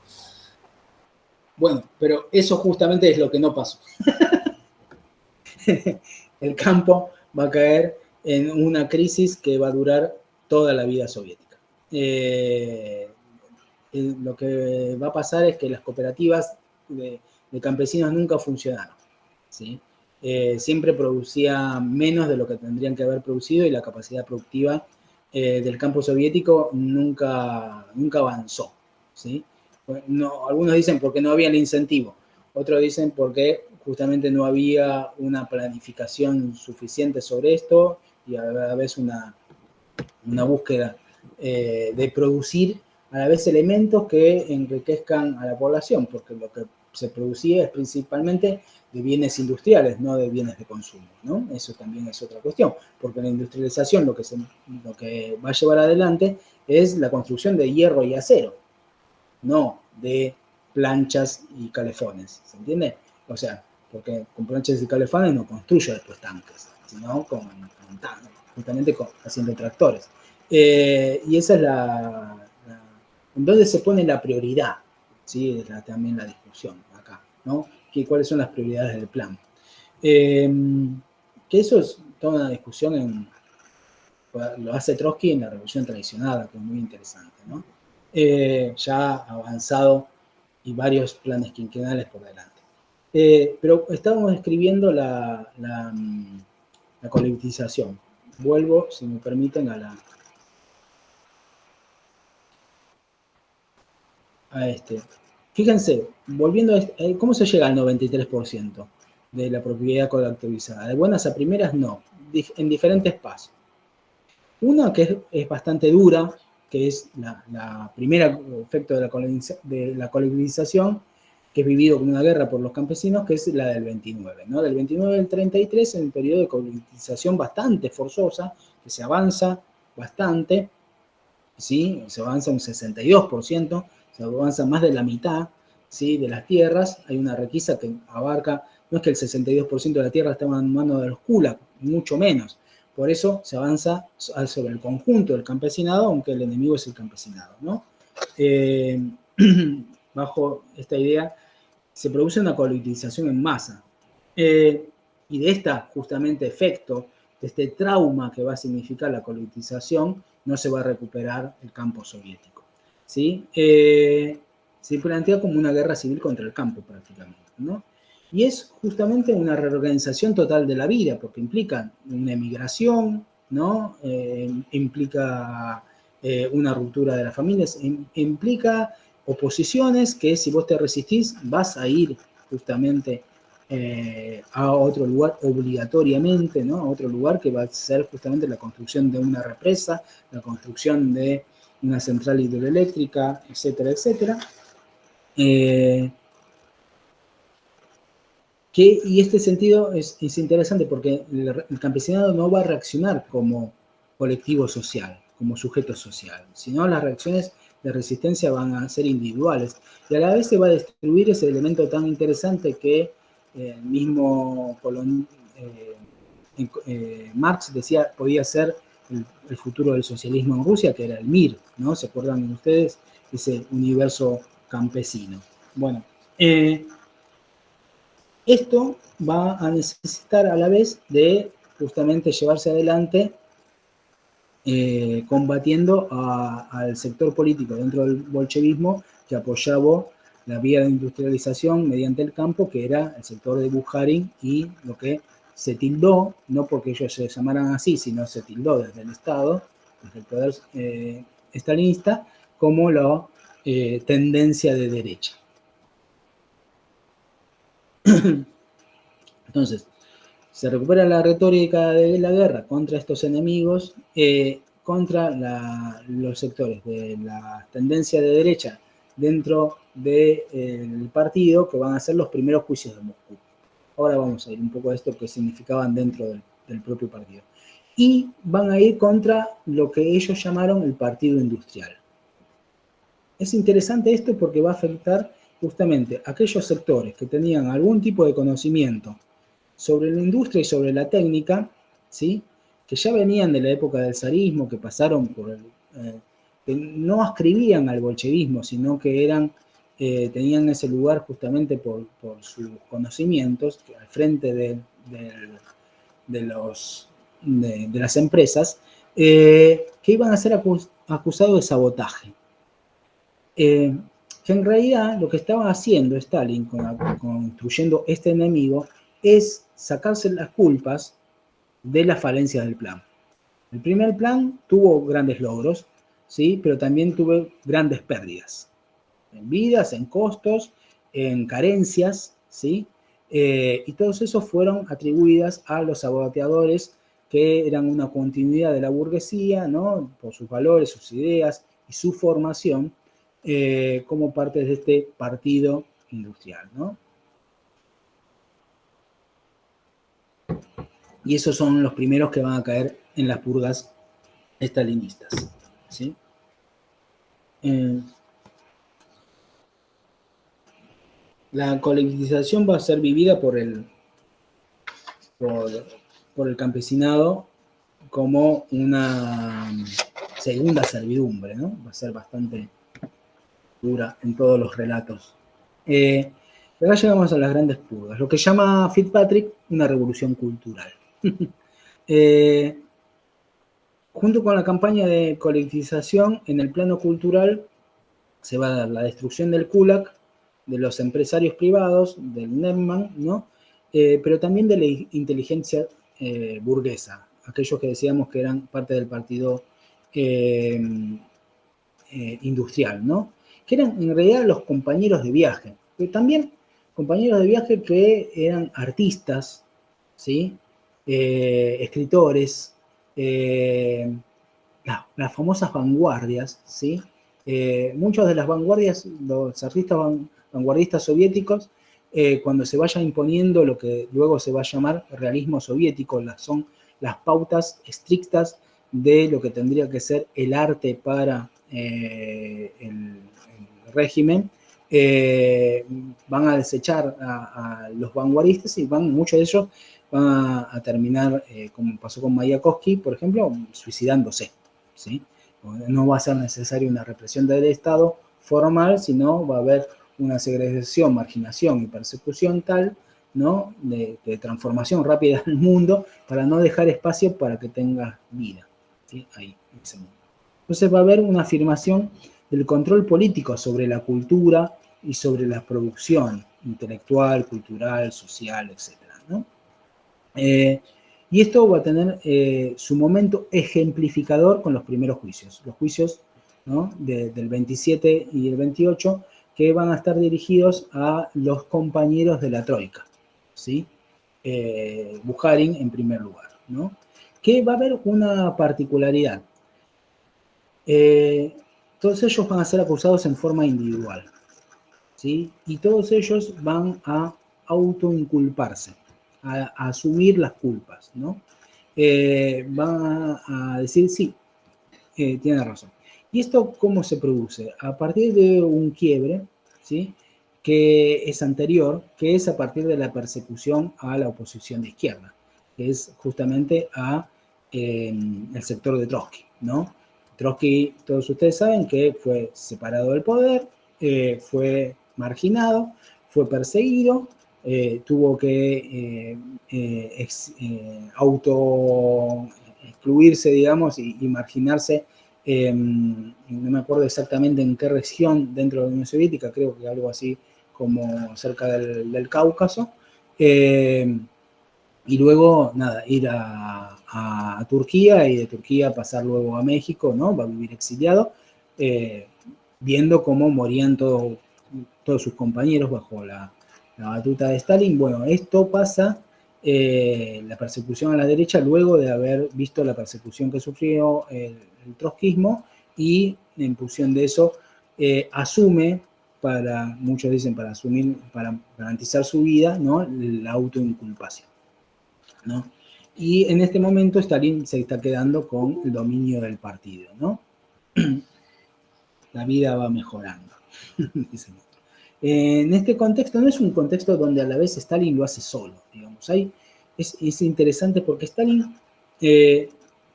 Bueno, pero eso justamente es lo que no pasó. El campo va a caer en una crisis que va a durar toda la vida soviética. Lo que va a pasar es que las cooperativas de campesinos nunca funcionaron, ¿sí? Siempre producía menos de lo que tendrían que haber producido y la capacidad productiva del campo soviético nunca avanzó, ¿sí? No, algunos dicen porque no había el incentivo, otros dicen porque justamente no había una planificación suficiente sobre esto y a la vez una búsqueda de producir a la vez elementos que enriquezcan a la población, porque lo que se producía es principalmente de bienes industriales, no de bienes de consumo, ¿no? Eso también es otra cuestión, porque la industrialización lo que va a llevar adelante es la construcción de hierro y acero, no de planchas y calefones, ¿se entiende? O sea, porque con planchas y calefones no construyo después tanques, sino justamente haciendo tractores. Y esa es en dónde se pone la prioridad, ¿sí? También la discusión acá, ¿no? ¿Cuáles son las prioridades del plan? Que eso es toda una discusión lo hace Trotsky en la Revolución Traicionada, que es muy interesante, ¿no? Ya avanzado y varios planes quinquenales por delante. Pero estábamos escribiendo la colectivización. Vuelvo, si me permiten, a este. Fíjense, volviendo a ¿cómo se llega al 93% de la propiedad colectivizada? De buenas a primeras, no, en diferentes pasos. Una que es bastante dura, que es la primera efecto de la colectivización, que es vivido como una guerra por los campesinos, que es la del 29, ¿no? Del 29 al 33, en un periodo de colectivización bastante forzosa, que se avanza bastante, ¿sí? Se avanza un 62%, se avanza más de la mitad, ¿sí? De las tierras. Hay una requisa que abarca, no es que el 62% de la tierra está en manos de los kulaks, mucho menos. Por eso se avanza sobre el conjunto del campesinado, aunque el enemigo es el campesinado, ¿no? Bajo esta idea, se produce una colectivización en masa. Y de este justamente efecto, de este trauma que va a significar la colectivización, no se va a recuperar el campo soviético, ¿sí? Se plantea como una guerra civil contra el campo prácticamente, ¿no? Y es justamente una reorganización total de la vida, porque implica una emigración, ¿no? Implica una ruptura de las familias, implica oposiciones que si vos te resistís vas a ir justamente a otro lugar obligatoriamente, ¿no? A otro lugar que va a ser justamente la construcción de una represa, la construcción de una central hidroeléctrica, etcétera, etcétera. Y este sentido es interesante porque el campesinado no va a reaccionar como colectivo social, como sujeto social, sino las reacciones de resistencia van a ser individuales. Y a la vez se va a destruir ese elemento tan interesante que mismo Marx decía podía ser el futuro del socialismo en Rusia, que era el MIR, ¿no? ¿Se acuerdan ustedes? Ese universo campesino. Bueno, esto va a necesitar a la vez de justamente llevarse adelante combatiendo al sector político dentro del bolchevismo que apoyaba la vía de industrialización mediante el campo, que era el sector de Bukharin y lo que se tildó, no porque ellos se llamaran así, sino se tildó desde el Estado, desde el poder estalinista, como la tendencia de derecha. Entonces, se recupera la retórica de la guerra contra estos enemigos, contra los sectores de la tendencia de derecha dentro del partido, que van a ser los primeros juicios de Moscú. Ahora vamos a ir un poco a esto que significaban dentro del propio partido. Y van a ir contra lo que ellos llamaron el partido industrial. Es interesante esto porque va a afectar justamente a aquellos sectores que tenían algún tipo de conocimiento sobre la industria y sobre la técnica, ¿sí? Que ya venían de la época del zarismo, que pasaron por que no ascribían al bolchevismo, sino que tenían ese lugar justamente por sus conocimientos, que al frente de las empresas, que iban a ser acusados de sabotaje. Que en realidad lo que estaba haciendo Stalin construyendo este enemigo es sacarse las culpas de las falencias del plan. El primer plan tuvo grandes logros, ¿sí? Pero también tuvo grandes pérdidas, en vidas, en costos, en carencias, ¿sí? Y todos esos fueron atribuidas a los saboteadores que eran una continuidad de la burguesía, ¿no? Por sus valores, sus ideas y su formación como parte de este partido industrial, ¿no? Y esos son los primeros que van a caer en las purgas estalinistas, ¿sí? La colectivización va a ser vivida por el campesinado como una segunda servidumbre, ¿no? Va a ser bastante dura en todos los relatos. Acá llegamos a las grandes purgas, lo que llama Fitzpatrick una revolución cultural. Junto con la campaña de colectivización, en el plano cultural se va a dar la destrucción del Kulak, de los empresarios privados, del Nepman, ¿no? Pero también de la inteligencia burguesa, aquellos que decíamos que eran parte del partido industrial, ¿no? Que eran en realidad los compañeros de viaje, pero también compañeros de viaje que eran artistas, ¿sí? Escritores, las famosas vanguardias, ¿sí? Muchos de las vanguardias, los artistas vanguardistas soviéticos, cuando se vaya imponiendo lo que luego se va a llamar realismo soviético, son las pautas estrictas de lo que tendría que ser el arte para el régimen, van a desechar a los vanguardistas y muchos de ellos van a terminar, como pasó con Mayakovsky, por ejemplo, suicidándose, ¿sí? No va a ser necesaria una represión del Estado formal, sino va a haber una segregación, marginación y persecución tal, ¿no? de transformación rápida del mundo para no dejar espacio para que tenga vida, ¿sí? Ahí, en ese mundo. Entonces va a haber una afirmación del control político sobre la cultura y sobre la producción intelectual, cultural, social, etc., ¿no? Y esto va a tener su momento ejemplificador con los primeros juicios. Los juicios, ¿no? del 27 y el 28, que van a estar dirigidos a los compañeros de la Troika, ¿sí? Bukharin en primer lugar, ¿no? Que va a haber una particularidad. Todos ellos van a ser acusados en forma individual, ¿sí? Y todos ellos van a autoinculparse, a asumir las culpas, ¿no? Van a decir, sí, tiene razón. ¿Y esto cómo se produce? A partir de un quiebre, ¿sí? Que es anterior, que es a partir de la persecución a la oposición de izquierda, que es justamente a el sector de Trotsky, ¿no? Trotsky, todos ustedes saben que fue separado del poder, fue marginado, fue perseguido, tuvo que auto excluirse, digamos, y marginarse. No me acuerdo exactamente en qué región dentro de la Unión Soviética, creo que algo así como cerca del Cáucaso. Y luego, nada, ir a Turquía y de Turquía pasar luego a México, ¿no? Va a vivir exiliado, viendo cómo morían todos sus compañeros bajo la batuta de Stalin. Bueno, esto pasa, la persecución a la derecha, luego de haber visto la persecución que sufrió el trotskismo, y en función de eso asume, muchos dicen para asumir, para garantizar su vida, ¿no? La autoinculpación, ¿no? Y en este momento Stalin se está quedando con el dominio del partido, ¿no? La vida va mejorando. En este contexto, no es un contexto donde a la vez Stalin lo hace solo, digamos. Es interesante porque Stalin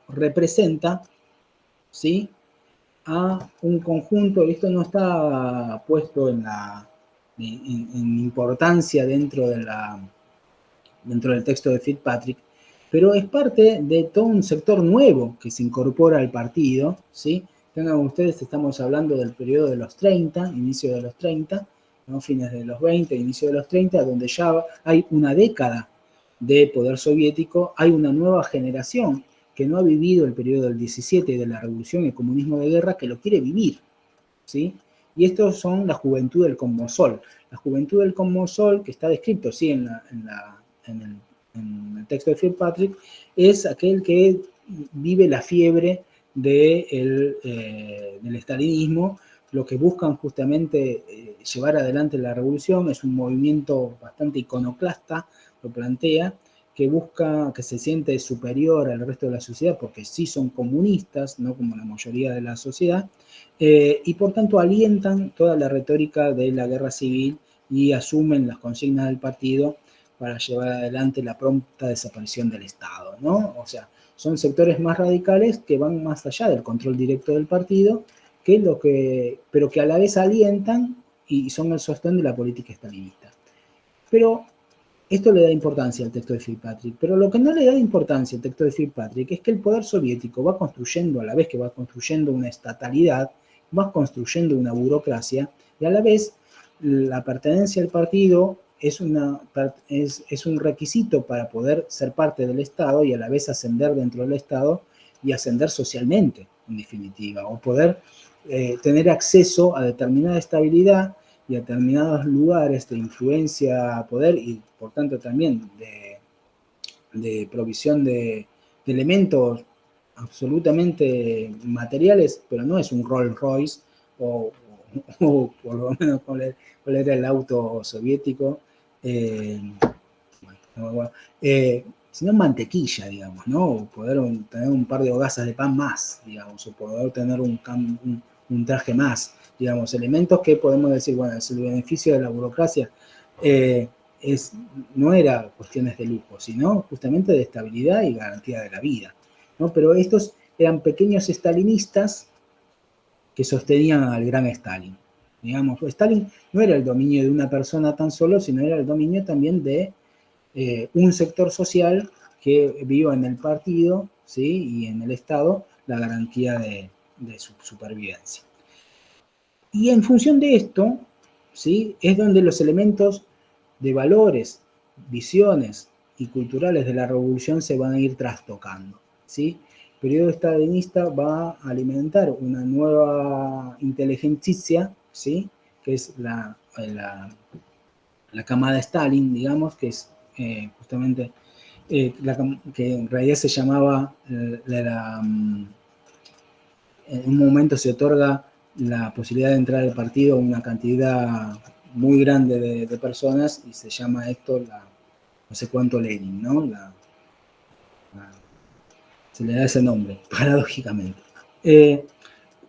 representa, ¿sí?, a un conjunto, esto no está puesto en importancia dentro del texto de Fitzpatrick, pero es parte de todo un sector nuevo que se incorpora al partido, ¿sí? Tengan ustedes, estamos hablando del periodo de los 30, inicio de los 30, ¿no? Fines de los 20, inicio de los 30, donde ya hay una década de poder soviético, hay una nueva generación que no ha vivido el periodo del 17 de la revolución y el comunismo de guerra, que lo quiere vivir, ¿sí? Y estos son la juventud del Komsomol. La juventud del Komsomol, que está descrito, sí, en el texto de Fitzpatrick, es aquel que vive la fiebre del estalinismo. Lo que buscan justamente llevar adelante la revolución es un movimiento bastante iconoclasta, lo plantea, que busca, que se siente superior al resto de la sociedad, porque sí son comunistas, no como la mayoría de la sociedad, y por tanto alientan toda la retórica de la guerra civil y asumen las consignas del partido para llevar adelante la pronta desaparición del Estado, ¿no? O sea, son sectores más radicales que van más allá del control directo del partido, pero que a la vez alientan y son el sostén de la política estalinista. Pero esto le da importancia al texto de Fitzpatrick, pero lo que no le da importancia al texto de Fitzpatrick es que el poder soviético va construyendo, a la vez que va construyendo una estatalidad, va construyendo una burocracia, y a la vez la pertenencia al partido es un requisito para poder ser parte del Estado y a la vez ascender dentro del Estado y ascender socialmente, en definitiva, o poder tener acceso a determinada estabilidad y a determinados lugares de influencia, poder y por tanto también de provisión de elementos absolutamente materiales, pero no es un Rolls Royce o por lo menos cuál era el auto soviético, sino mantequilla, digamos, ¿no? O poder tener un par de hogazas de pan más, digamos, o poder tener un traje más, digamos, elementos que podemos decir, bueno, es el beneficio de la burocracia, no era cuestiones de lujo, sino justamente de estabilidad y garantía de la vida, ¿no? Pero estos eran pequeños estalinistas que sostenían al gran Stalin. Digamos, Stalin no era el dominio de una persona tan solo, sino era el dominio también de un sector social que viva en el partido, ¿sí?, y en el Estado la garantía de su supervivencia. Y en función de esto, ¿sí?, es donde los elementos de valores, visiones y culturales de la revolución se van a ir trastocando, ¿sí? El periodo stalinista va a alimentar una nueva inteligencia, ¿sí?, que es la camada Stalin, digamos, que es justamente, que en realidad se llamaba, en un momento se otorga la posibilidad de entrar al partido a una cantidad muy grande de personas y se llama esto no sé cuánto Lenin, ¿no? Se le da ese nombre, paradójicamente. Que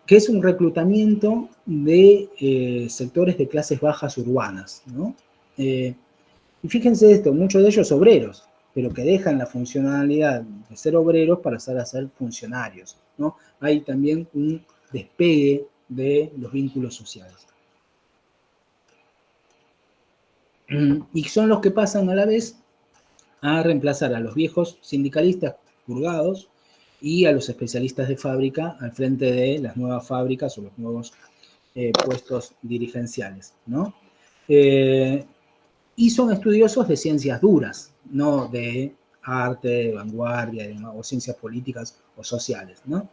es un reclutamiento de sectores de clases bajas urbanas, ¿no? Y fíjense esto, muchos de ellos obreros, pero que dejan la funcionalidad de ser obreros para pasar a ser funcionarios, ¿no? Hay también un despegue de los vínculos sociales. Y son los que pasan a la vez a reemplazar a los viejos sindicalistas purgados y a los especialistas de fábrica al frente de las nuevas fábricas o los nuevos puestos dirigenciales, ¿no? Y son estudiosos de ciencias duras, no de arte, vanguardia, o ciencias políticas o sociales, ¿no?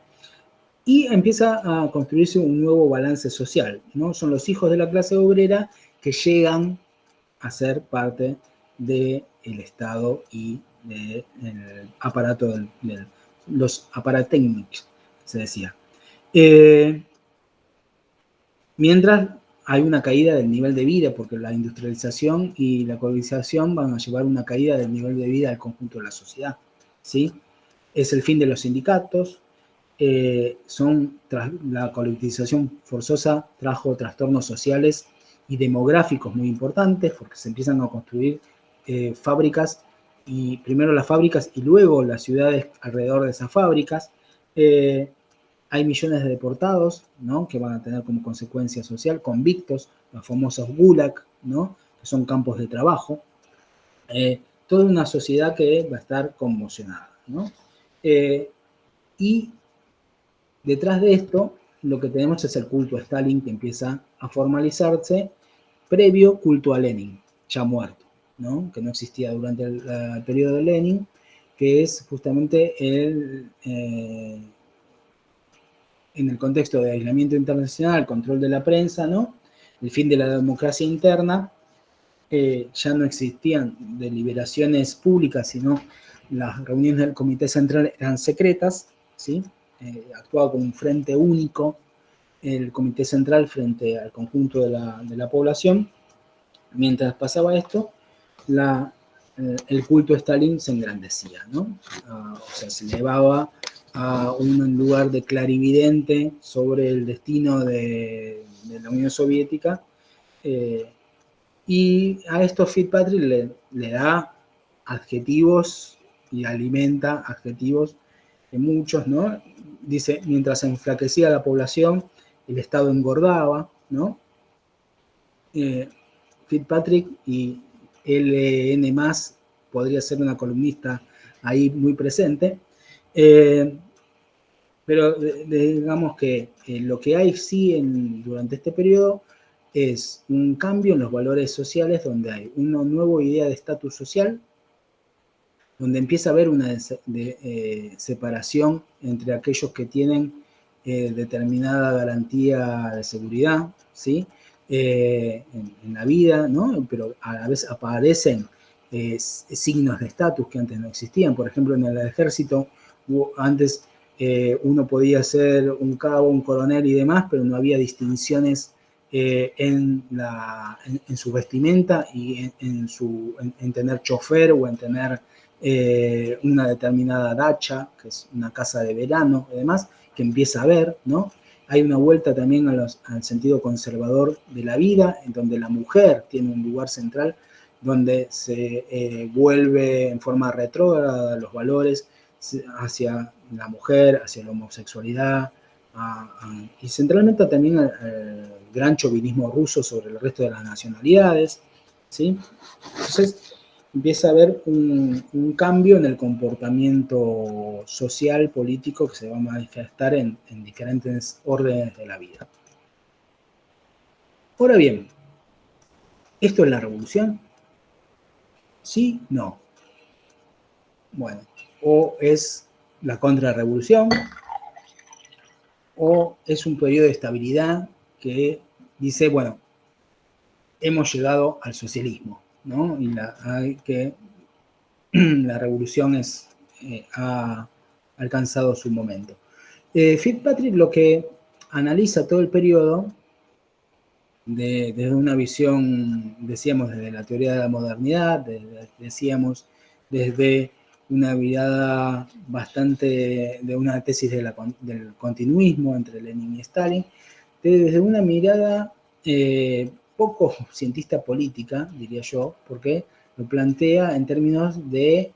Y empieza a construirse un nuevo balance social, ¿no? Son los hijos de la clase obrera que llegan a ser parte del Estado y del aparato, de los aparatécnicos, se decía. Mientras hay una caída del nivel de vida, porque la industrialización y la colonización van a llevar una caída del nivel de vida del conjunto de la sociedad, ¿sí? Es el fin de los sindicatos, la colectivización forzosa trajo trastornos sociales y demográficos muy importantes, porque se empiezan a construir fábricas, y primero las fábricas y luego las ciudades alrededor de esas fábricas. Hay millones de deportados, ¿no? Que van a tener como consecuencia social, convictos, los famosos gulag, ¿no? Que son campos de trabajo. Toda una sociedad que va a estar conmocionada, ¿no? Y detrás de esto, lo que tenemos es el culto a Stalin, que empieza a formalizarse, previo culto a Lenin, ya muerto, ¿no? Que no existía durante el periodo de Lenin, que es justamente en el contexto de aislamiento internacional, control de la prensa, ¿no? El fin de la democracia interna, ya no existían deliberaciones públicas, sino las reuniones del Comité Central eran secretas, ¿sí? Actuaba como un frente único el Comité Central frente al conjunto de la población. Mientras pasaba esto, el culto a Stalin se engrandecía, ¿no? O sea, se elevaba a un lugar de clarividente sobre el destino de la Unión Soviética, y a esto Fitzpatrick le da adjetivos y alimenta adjetivos de muchos, ¿no? Dice, mientras se enflaquecía la población, el Estado engordaba, ¿no? Fitzpatrick y LN+, podría ser una columnista ahí muy presente, pero digamos que lo que hay sí durante este periodo es un cambio en los valores sociales, donde hay una nueva idea de estatus social, donde empieza a haber una separación entre aquellos que tienen determinada garantía de seguridad, ¿sí? En la vida, ¿no? Pero a la vez aparecen signos de estatus que antes no existían. Por ejemplo, en el ejército, antes uno podía ser un cabo, un coronel y demás, pero no había distinciones en su vestimenta y en tener chofer o en tener una determinada dacha, que es una casa de verano y demás, que empieza a haber, ¿no? Hay una vuelta también al sentido conservador de la vida, en donde la mujer tiene un lugar central, donde se vuelve en forma retrógrada los valores hacia la mujer, hacia la homosexualidad, y centralmente también al gran chauvinismo ruso sobre el resto de las nacionalidades, ¿sí? Entonces empieza a haber un cambio en el comportamiento social, político, que se va a manifestar en diferentes órdenes de la vida. Ahora bien, ¿esto es la revolución? ¿Sí? No. Bueno, o es la contrarrevolución, o es un periodo de estabilidad que dice, bueno, hemos llegado al socialismo, ¿no? Y hay que la revolución ha alcanzado su momento. Fitzpatrick lo que analiza todo el periodo desde una visión, decíamos, desde la teoría de la modernidad, decíamos, desde una mirada bastante de una tesis del continuismo entre Lenin y Stalin, desde una mirada poco cientista política, diría yo, porque lo plantea en términos de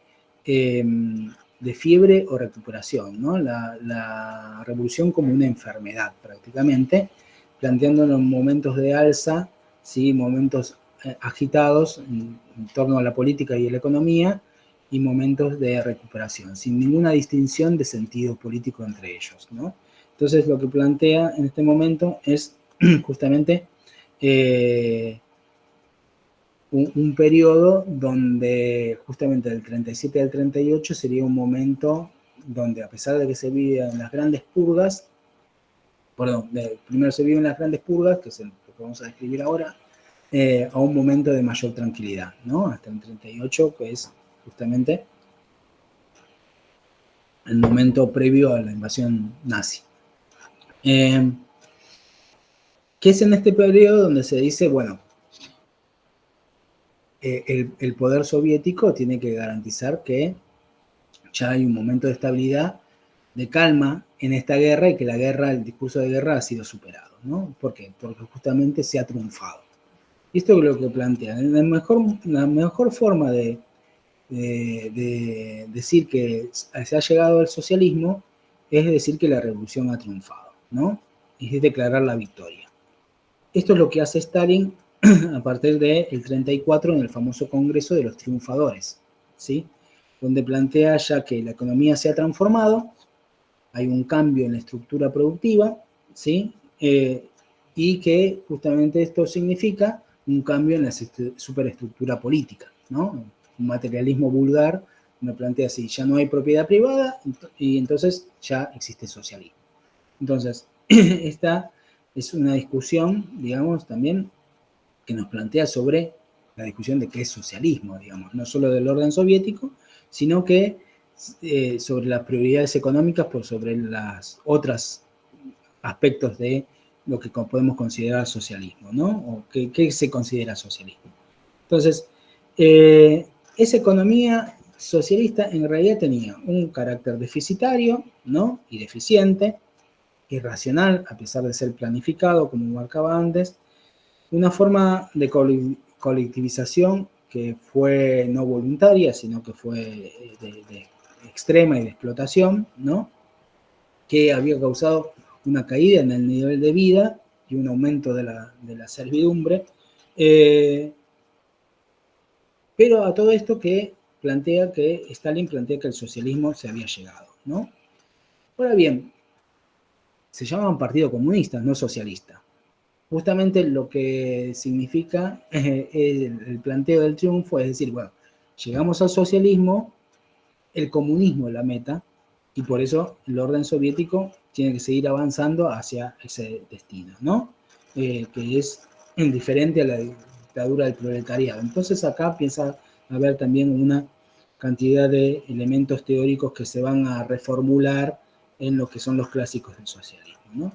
fiebre o recuperación, ¿no? La revolución como una enfermedad prácticamente, planteándolo en momentos de alza, ¿sí? Momentos agitados en torno a la política y a la economía, y momentos de recuperación, sin ninguna distinción de sentido político entre ellos, ¿no? Entonces lo que plantea en este momento es justamente un periodo donde justamente del 37 al 38 sería un momento donde, a pesar de que se viven las grandes purgas, primero se viven las grandes purgas, que es lo que vamos a describir ahora, a un momento de mayor tranquilidad, ¿no? Hasta el 38, que es justamente el momento previo a la invasión nazi. Que es en este periodo donde se dice, bueno, el poder soviético tiene que garantizar que ya hay un momento de estabilidad, de calma en esta guerra, y que el discurso de guerra ha sido superado, ¿no? ¿Por qué? Porque justamente se ha triunfado. Y esto es lo que plantea. La mejor forma de decir que se ha llegado al socialismo es decir que la revolución ha triunfado, ¿no? Es declarar la victoria. Esto es lo que hace Stalin a partir del 34 en el famoso Congreso de los Triunfadores, ¿sí? Donde plantea ya que la economía se ha transformado, hay un cambio en la estructura productiva, ¿sí? Y que justamente esto significa un cambio en la superestructura política, ¿no? Un materialismo vulgar me plantea así, ya no hay propiedad privada y entonces ya existe socialismo. Entonces, esta es una discusión, digamos, también que nos plantea sobre la discusión de qué es socialismo, digamos, no solo del orden soviético, sino que sobre las prioridades económicas por sobre los otros aspectos de lo que podemos considerar socialismo, ¿no? O qué se considera socialismo. Entonces, esa economía socialista en realidad tenía un carácter deficitario, ¿no? Y deficiente, irracional, a pesar de ser planificado, como marcaba antes, una forma de colectivización que fue no voluntaria, sino que fue de extrema y de explotación, ¿no? Que había causado una caída en el nivel de vida y un aumento de la servidumbre, pero a todo esto Stalin plantea que el socialismo se había llegado, ¿no? Ahora bien, se llamaban partido comunista, no socialista. Justamente lo que significa el planteo del triunfo es decir, bueno, llegamos al socialismo, el comunismo es la meta, y por eso el orden soviético tiene que seguir avanzando hacia ese destino, ¿no? Que es indiferente a la dictadura del proletariado. Entonces acá empieza a haber también una cantidad de elementos teóricos que se van a reformular en lo que son los clásicos del socialismo, ¿no?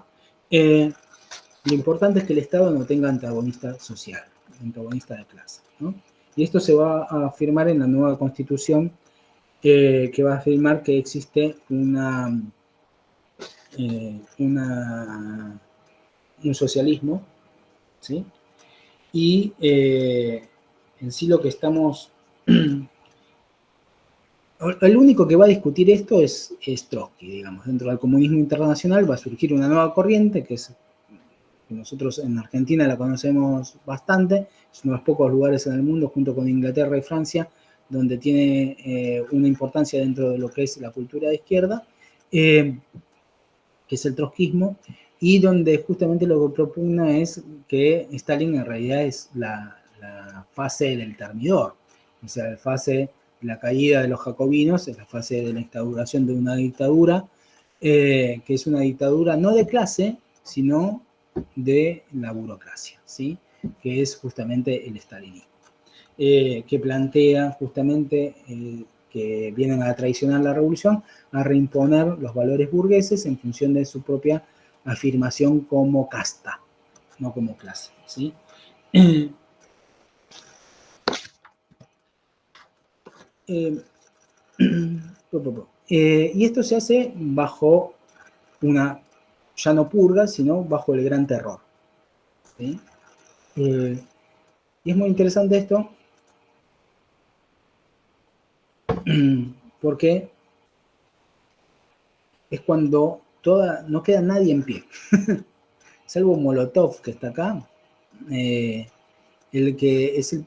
Lo importante es que el Estado no tenga antagonista social, antagonista de clase, ¿no? Y esto se va a afirmar en la nueva Constitución, que va a afirmar que existe un socialismo, ¿sí? Y en sí lo que estamos... El único que va a discutir esto es Trotsky, digamos. Dentro del comunismo internacional va a surgir una nueva corriente que nosotros en Argentina la conocemos bastante, es uno de los pocos lugares en el mundo, junto con Inglaterra y Francia, donde tiene una importancia dentro de lo que es la cultura de izquierda, que es el trotskismo, y donde justamente lo que propugna es que Stalin en realidad es la fase del termidor, o sea, la fase de la caída de los jacobinos, es la fase de la instauración de una dictadura, que es una dictadura no de clase, sino de la burocracia, ¿sí? Que es justamente el stalinismo, que plantea justamente que vienen a traicionar la revolución, a reimponer los valores burgueses en función de su propia afirmación como casta, no como clase, ¿sí? Y esto se hace bajo una, ya no purga, sino bajo el Gran Terror, ¿sí? Y es muy interesante esto, porque es cuando no queda nadie en pie. Salvo Molotov, que está acá, el que es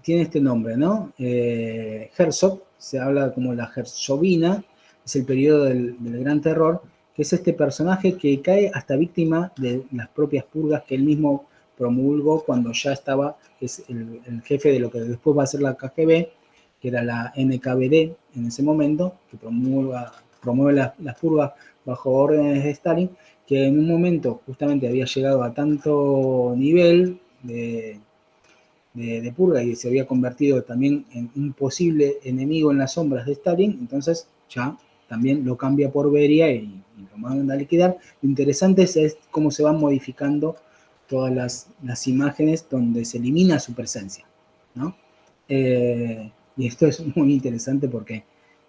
tiene este nombre, ¿no? Herzog, se habla como la Herzogina, es el periodo del Gran Terror, que es este personaje que cae hasta víctima de las propias purgas que él mismo promulgó cuando ya estaba, es el jefe de lo que después va a ser la KGB, que era la NKVD en ese momento, que promueve las purgas bajo órdenes de Stalin, que en un momento justamente había llegado a tanto nivel de purga y se había convertido también en un posible enemigo en las sombras de Stalin, entonces ya también lo cambia por Beria y lo manda a liquidar. Lo interesante es cómo se van modificando todas las imágenes donde se elimina su presencia, ¿no? Y esto es muy interesante porque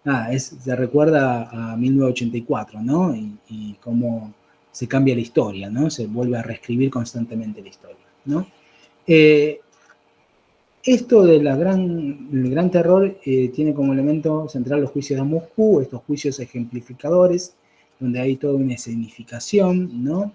nada, se recuerda a 1984, ¿no? Y cómo se cambia la historia, ¿no? Se vuelve a reescribir constantemente la historia, ¿no? Esto del gran terror tiene como elemento central los juicios de Moscú, estos juicios ejemplificadores, donde hay toda una escenificación, ¿no?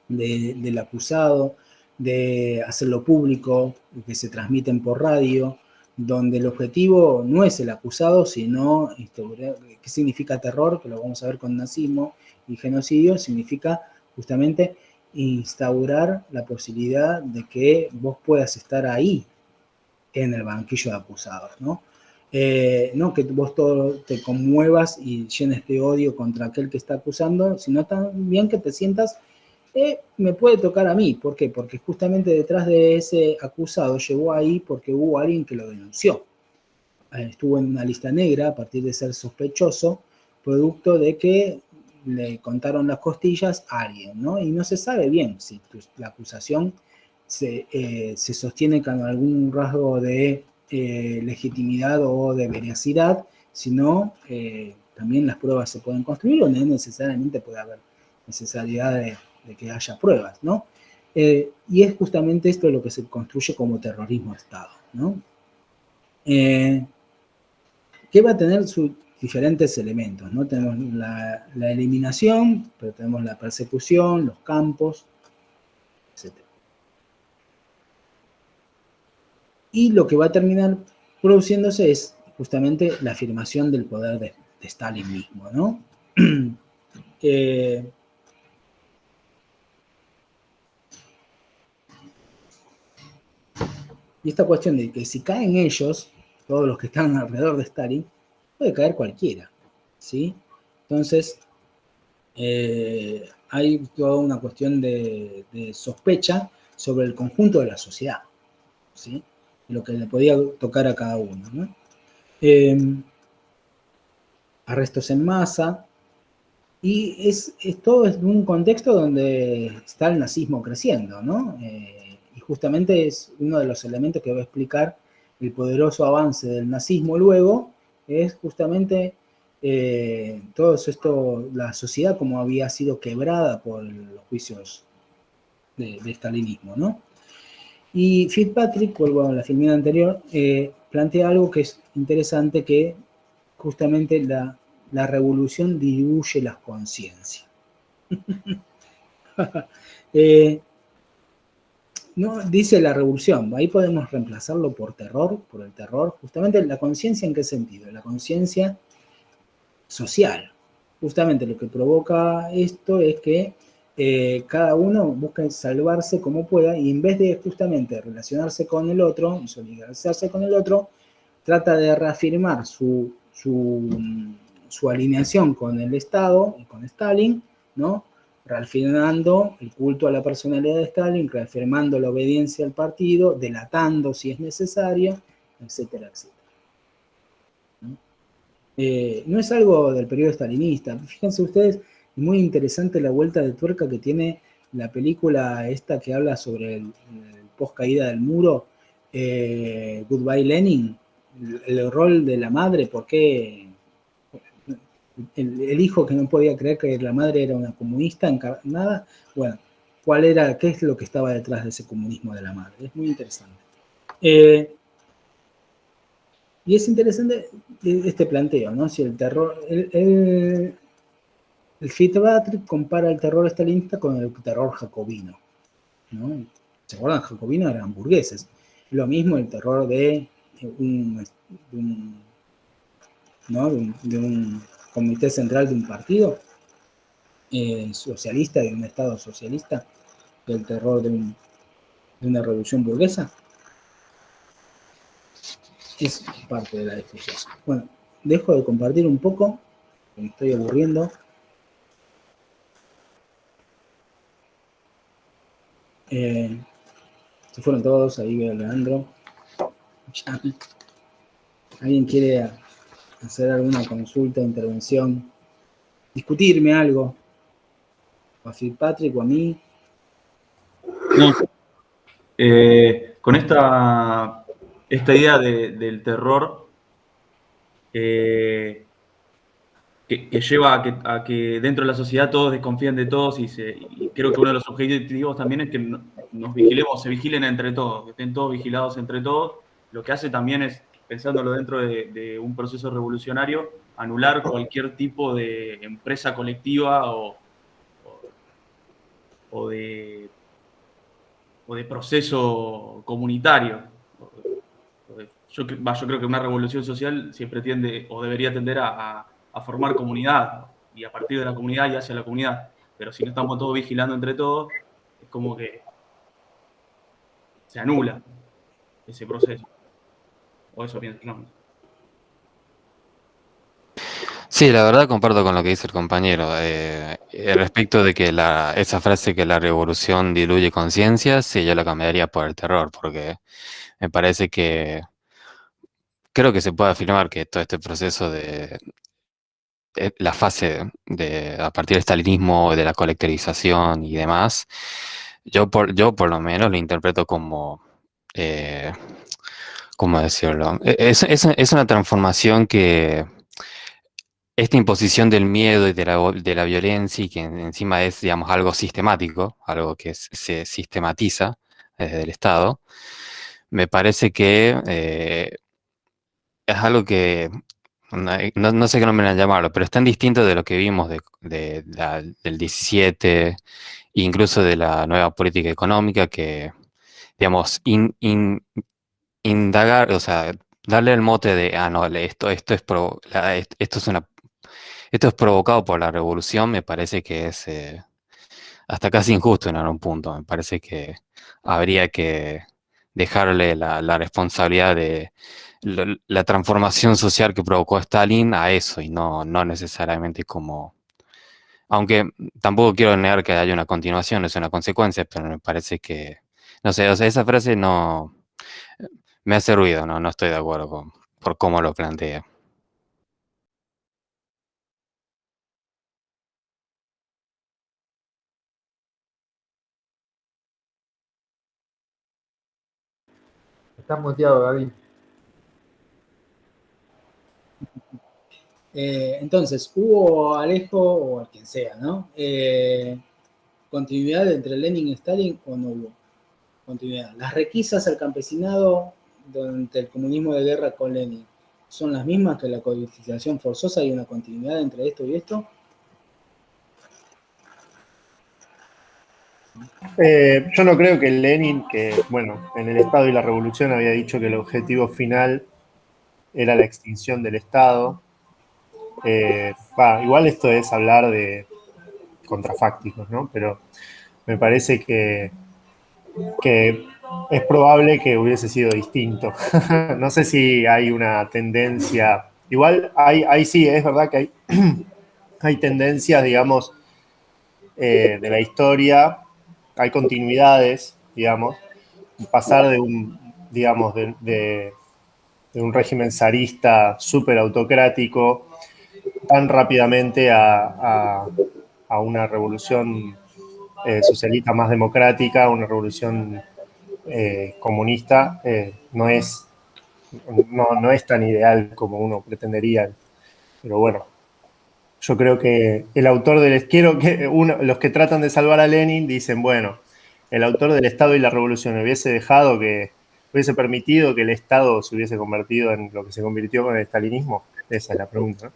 Del acusado, de hacerlo público, que se transmiten por radio, donde el objetivo no es el acusado, sino qué significa terror, que lo vamos a ver con nazismo y genocidio, significa justamente instaurar la posibilidad de que vos puedas estar ahí, en el banquillo de acusados, ¿no? No que vos todo te conmuevas y llenes de odio contra aquel que está acusando, sino también que te sientas, me puede tocar a mí. ¿Por qué? Porque justamente detrás de ese acusado llegó ahí porque hubo alguien que lo denunció. Estuvo en una lista negra a partir de ser sospechoso, producto de que le contaron las costillas a alguien, ¿no? Y no se sabe bien si la acusación se sostiene con algún rasgo de legitimidad o de veracidad, sino también las pruebas se pueden construir o no necesariamente puede haber necesidad de que haya pruebas, ¿no? Y es justamente esto lo que se construye como terrorismo de Estado, ¿no? Que va a tener sus diferentes elementos, ¿no? Tenemos la eliminación, pero tenemos la persecución, los campos, etc. Y lo que va a terminar produciéndose es justamente la afirmación del poder de Stalin mismo, ¿no? Y esta cuestión de que si caen ellos, todos los que están alrededor de Stalin, puede caer cualquiera, ¿sí? Entonces, hay toda una cuestión de sospecha sobre el conjunto de la sociedad, ¿sí? Lo que le podía tocar a cada uno, ¿no? Arrestos en masa, y todo en un contexto donde está el nazismo creciendo, ¿no? Y justamente es uno de los elementos que va a explicar el poderoso avance del nazismo luego, es justamente todo esto, la sociedad como había sido quebrada por los juicios de stalinismo, ¿no? Y Fitzpatrick, vuelvo a la filmina anterior, plantea algo que es interesante, que justamente la revolución diluye las conciencias. No, dice la revolución, ahí podemos reemplazarlo por terror, por el terror. Justamente la conciencia, ¿en qué sentido? La conciencia social. Justamente lo que provoca esto es que cada uno busca salvarse como pueda y en vez de justamente relacionarse con el otro y solidarizarse con el otro, trata de reafirmar su alineación con el Estado y con Stalin, ¿no? Reafirmando el culto a la personalidad de Stalin, reafirmando la obediencia al partido, delatando si es necesario, etcétera, etcétera. No es algo del periodo stalinista. Fíjense ustedes, es muy interesante la vuelta de tuerca que tiene la película esta que habla sobre el post caída del muro, Goodbye Lenin, el rol de la madre, por qué el hijo que no podía creer que la madre era una comunista encarnada, bueno, qué es lo que estaba detrás de ese comunismo de la madre. Es muy interesante. Y es interesante este planteo, ¿no? Si el terror, el Fitzpatrick compara el terror stalinista con el terror jacobino, ¿no? ¿Se acuerdan? Jacobinos eran burgueses. Lo mismo el terror de un comité central de un partido socialista, de un Estado socialista, del terror de una revolución burguesa. Es parte de la discusión. Bueno, dejo de compartir un poco, me estoy aburriendo. Se fueron todos, ahí veo a Leandro. ¿Alguien quiere hacer alguna consulta, intervención, discutirme algo? ¿O a Fitzpatrick o a mí? No. Con esta idea del terror que lleva a que dentro de la sociedad todos desconfían de todos y creo que uno de los objetivos también es que nos vigilemos, se vigilen entre todos, que estén todos vigilados entre todos. Lo que hace también es, pensándolo dentro de un proceso revolucionario, anular cualquier tipo de empresa colectiva o de proceso comunitario. Yo creo que una revolución social siempre tiende o debería tender a formar comunidad y a partir de la comunidad y hacia la comunidad. Pero si no estamos todos vigilando entre todos, es como que se anula ese proceso. O eso pienso, no. Sí, la verdad comparto con lo que dice el compañero. Respecto de que esa frase que la revolución diluye conciencias, sí, yo la cambiaría por el terror, porque me parece que creo que se puede afirmar que todo este proceso de la fase a partir del stalinismo, de la colectivización y demás, yo por lo menos lo interpreto como, ¿cómo decirlo? Es una transformación que esta imposición del miedo y de la violencia y que encima es, digamos, algo sistemático, algo que se sistematiza desde el Estado, me parece que es algo que, no sé qué nombre llamarlo, pero es tan distinto de lo que vimos del 17, incluso de la nueva política económica, que, digamos, indagar, o sea, darle el mote de, no, esto es provocado por la revolución, me parece que es hasta casi injusto en algún punto. Me parece que habría que dejarle la responsabilidad de la transformación social que provocó Stalin a eso y no necesariamente como... Aunque tampoco quiero negar que haya una continuación, es una consecuencia, pero me parece que... No sé, o sea, esa frase no... Me hace ruido, no estoy de acuerdo por cómo lo plantea. Estás muteado, Gaby. Entonces, hubo Alejo, o a quien sea, ¿no? ¿Continuidad entre Lenin y Stalin o no hubo continuidad? Las requisas al campesinado durante el comunismo de guerra con Lenin son las mismas que la codificación forzosa. ¿Hay una continuidad entre esto y esto? Yo no creo que Lenin, que bueno, en el Estado y la Revolución había dicho que el objetivo final era la extinción del Estado. Igual esto es hablar de contrafácticos, ¿no? Pero me parece que es probable que hubiese sido distinto. No sé si hay una tendencia. Igual hay sí, es verdad que hay tendencias, digamos, de la historia, hay continuidades, digamos, pasar de un, digamos, de un régimen zarista súper autocrático tan rápidamente a una revolución socialista más democrática, una revolución comunista, no es tan ideal como uno pretendería. Pero bueno, yo creo que el autor los que tratan de salvar a Lenin dicen, bueno, el autor del Estado y la Revolución hubiese permitido que el Estado se hubiese convertido en lo que se convirtió con el estalinismo. Esa es la pregunta, ¿no?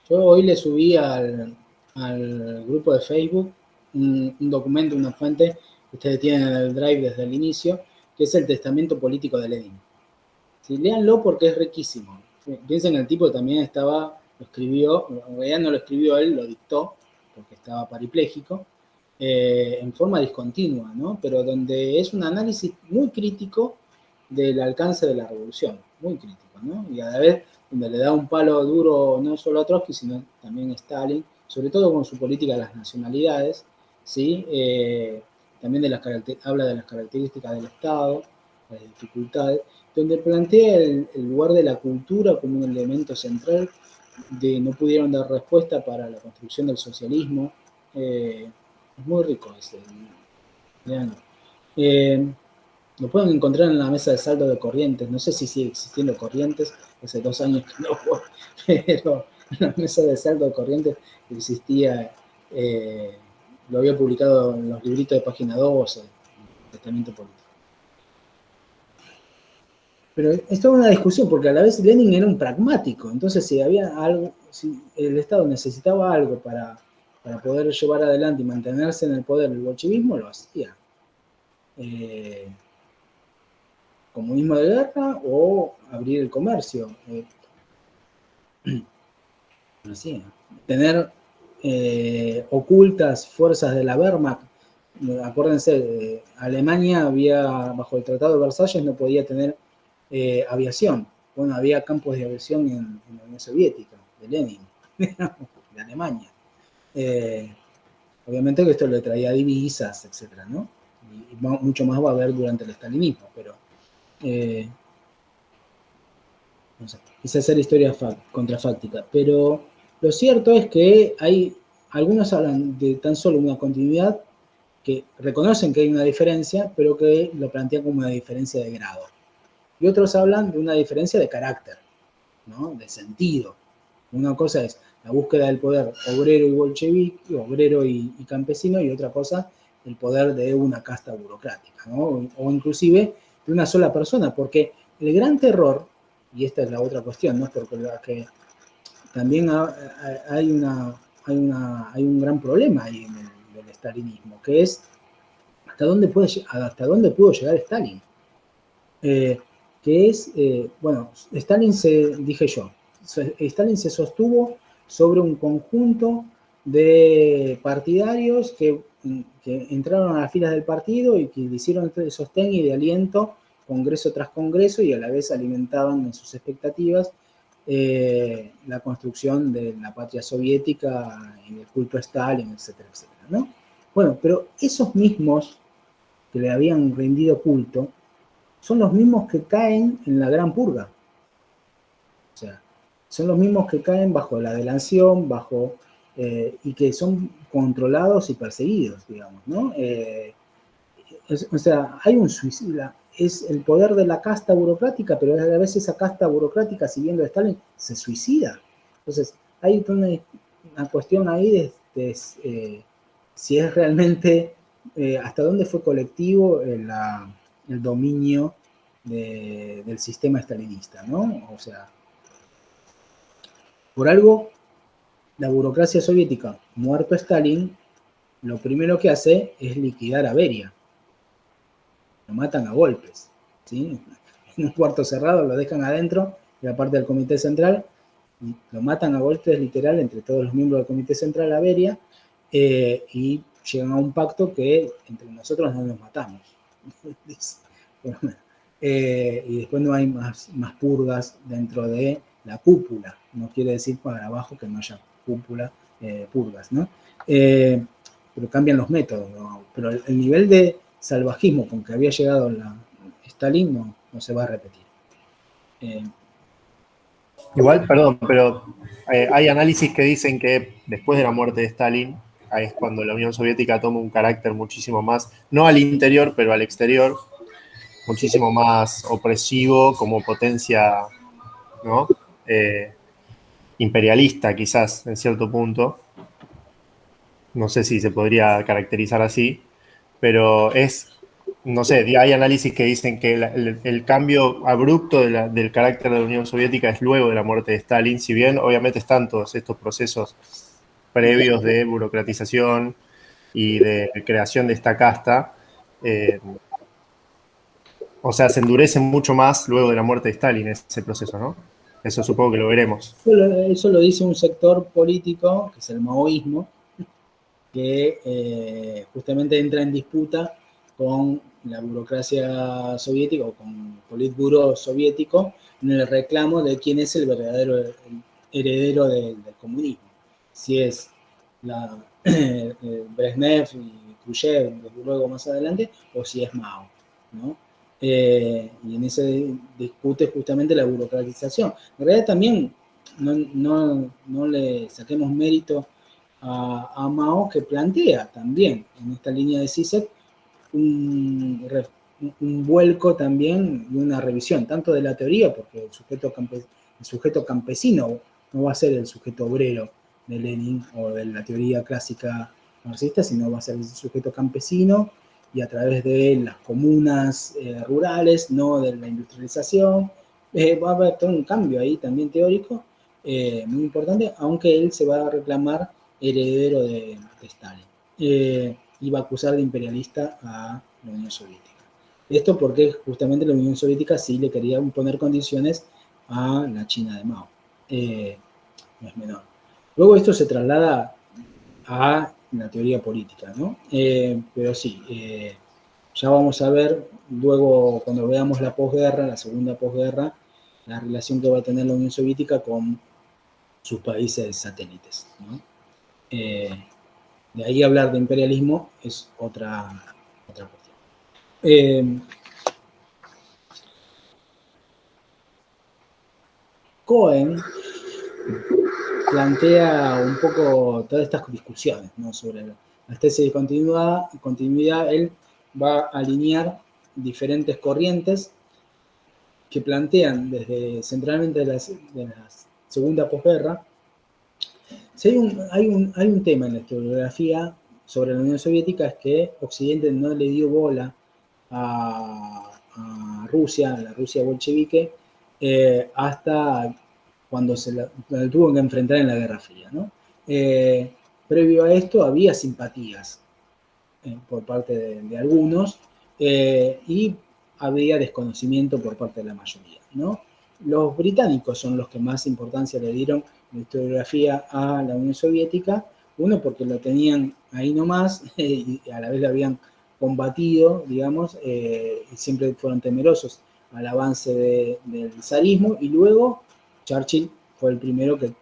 Yo hoy le subí al grupo de Facebook un documento, una fuente que ustedes tienen en el Drive desde el inicio, que es el testamento político de Lenin. Sí, léanlo porque es riquísimo. Piensen en el tipo que también lo escribió, en realidad no lo escribió él, lo dictó, porque estaba parapléjico, en forma discontinua, ¿no? Pero donde es un análisis muy crítico del alcance de la revolución, muy crítico, ¿no? Y a la vez donde le da un palo duro no solo a Trotsky, sino también a Stalin, sobre todo con su política de las nacionalidades, ¿sí? También habla de las características del Estado, las dificultades, donde plantea el lugar de la cultura como un elemento central, no pudieron dar respuesta para la construcción del socialismo. Es muy rico ese. Lo pueden encontrar en la mesa de saldo de Corrientes. No sé si sigue existiendo Corrientes, hace 2 años que no voy, pero en la mesa de saldo de Corrientes existía, lo había publicado en los libritos de página 12, el testamento político. Pero esto es una discusión, porque a la vez Lenin era un pragmático, entonces si el Estado necesitaba algo para poder llevar adelante y mantenerse en el poder el bolchevismo, lo hacía. Comunismo de guerra o abrir el comercio. Así, tener ocultas fuerzas de la Wehrmacht. Acuérdense, Alemania bajo el Tratado de Versalles no podía tener aviación. Bueno, había campos de aviación en la Unión Soviética, de Lenin, de Alemania. Obviamente que esto le traía divisas, etcétera, ¿no? Y mucho más va a haber durante el estalinismo, pero no sé, quise hacer historia contrafáctica, pero lo cierto es que algunos hablan de tan solo una continuidad, que reconocen que hay una diferencia, pero que lo plantean como una diferencia de grado. Y otros hablan de una diferencia de carácter, ¿no? De sentido. Una cosa es la búsqueda del poder obrero y bolchevique, obrero y campesino, y otra cosa, el poder de una casta burocrática, ¿no? O inclusive de una sola persona, porque el gran terror, y esta es la otra cuestión, ¿no? Porque también hay un gran problema ahí en el estalinismo, que es hasta dónde pudo llegar Stalin. Que es, bueno, Stalin se sostuvo sobre un conjunto de partidarios que entraron a las filas del partido y que le hicieron de sostén y de aliento congreso tras congreso, y a la vez alimentaban en sus expectativas la construcción de la patria soviética y el culto a Stalin, etcétera, etcétera, ¿no? Bueno, pero esos mismos que le habían rendido culto son los mismos que caen en la Gran Purga. O sea, son los mismos que caen bajo la delación, y que son controlados y perseguidos, digamos, ¿no? O sea, hay un suicidio, es el poder de la casta burocrática, pero a la vez esa casta burocrática, siguiendo a Stalin, se suicida. Entonces, hay una cuestión ahí de si es realmente, hasta dónde fue colectivo el dominio del sistema stalinista, ¿no? O sea, por algo, la burocracia soviética, muerto Stalin, lo primero que hace es liquidar a Beria. Lo matan a golpes, ¿sí? En un cuarto cerrado, lo dejan adentro, de la parte del Comité Central, y lo matan a golpes literal entre todos los miembros del Comité Central a Beria, y llegan a un pacto que entre nosotros no nos matamos. Y después no hay más purgas dentro de la cúpula. No quiere decir para abajo que no haya purgas, ¿no? Pero cambian los métodos, ¿no? Pero el nivel de salvajismo con que había llegado Stalin no se va a repetir. Igual, perdón, pero hay análisis que dicen que después de la muerte de Stalin, ahí es cuando la Unión Soviética toma un carácter muchísimo más, no al interior, pero al exterior, muchísimo más opresivo como potencia, ¿no? Imperialista, quizás, en cierto punto. No sé si se podría caracterizar así, pero no sé, hay análisis que dicen que el cambio abrupto del carácter de la Unión Soviética es luego de la muerte de Stalin, si bien obviamente están todos estos procesos previos de burocratización y de creación de esta casta, o sea, se endurece mucho más luego de la muerte de Stalin ese proceso, ¿no? Eso supongo que lo veremos. Eso lo dice un sector político, que es el maoísmo, que justamente entra en disputa con la burocracia soviética o con el Politburo soviético en el reclamo de quién es el verdadero heredero del comunismo. Si es Brezhnev y Khrushchev, luego más adelante, o si es Mao, ¿no? Y en ese discute justamente la burocratización. En realidad también no le saquemos mérito a Mao, que plantea también en esta línea de Zizek un vuelco también y una revisión, tanto de la teoría, porque el sujeto campesino no va a ser el sujeto obrero de Lenin o de la teoría clásica marxista, sino va a ser el sujeto campesino, y a través de las comunas rurales, no de la industrialización, va a haber todo un cambio ahí también teórico muy importante, aunque él se va a reclamar heredero de Stalin. Y va a acusar de imperialista a la Unión Soviética. Esto porque justamente la Unión Soviética sí le quería imponer condiciones a la China de Mao. No es menor. Luego esto se traslada a la teoría política, ¿no? Pero sí, ya vamos a ver luego cuando veamos la posguerra, la segunda posguerra, la relación que va a tener la Unión Soviética con sus países satélites, ¿no? De ahí hablar de imperialismo es otra cuestión. Cohen plantea un poco todas estas discusiones, ¿no? Sobre las tesis de continuidad. Él va a alinear diferentes corrientes que plantean desde centralmente de la segunda posguerra. Si hay un tema en la historiografía sobre la Unión Soviética, es que Occidente no le dio bola a Rusia, a la Rusia bolchevique, hasta cuando se la tuvo que enfrentar en la Guerra Fría, ¿no? Previo a esto había simpatías por parte de algunos y había desconocimiento por parte de la mayoría, ¿no? Los británicos son los que más importancia le dieron en la historiografía a la Unión Soviética, uno porque lo tenían ahí nomás y a la vez lo habían combatido, digamos, y siempre fueron temerosos al avance del zarismo, y luego Churchill fue el primero que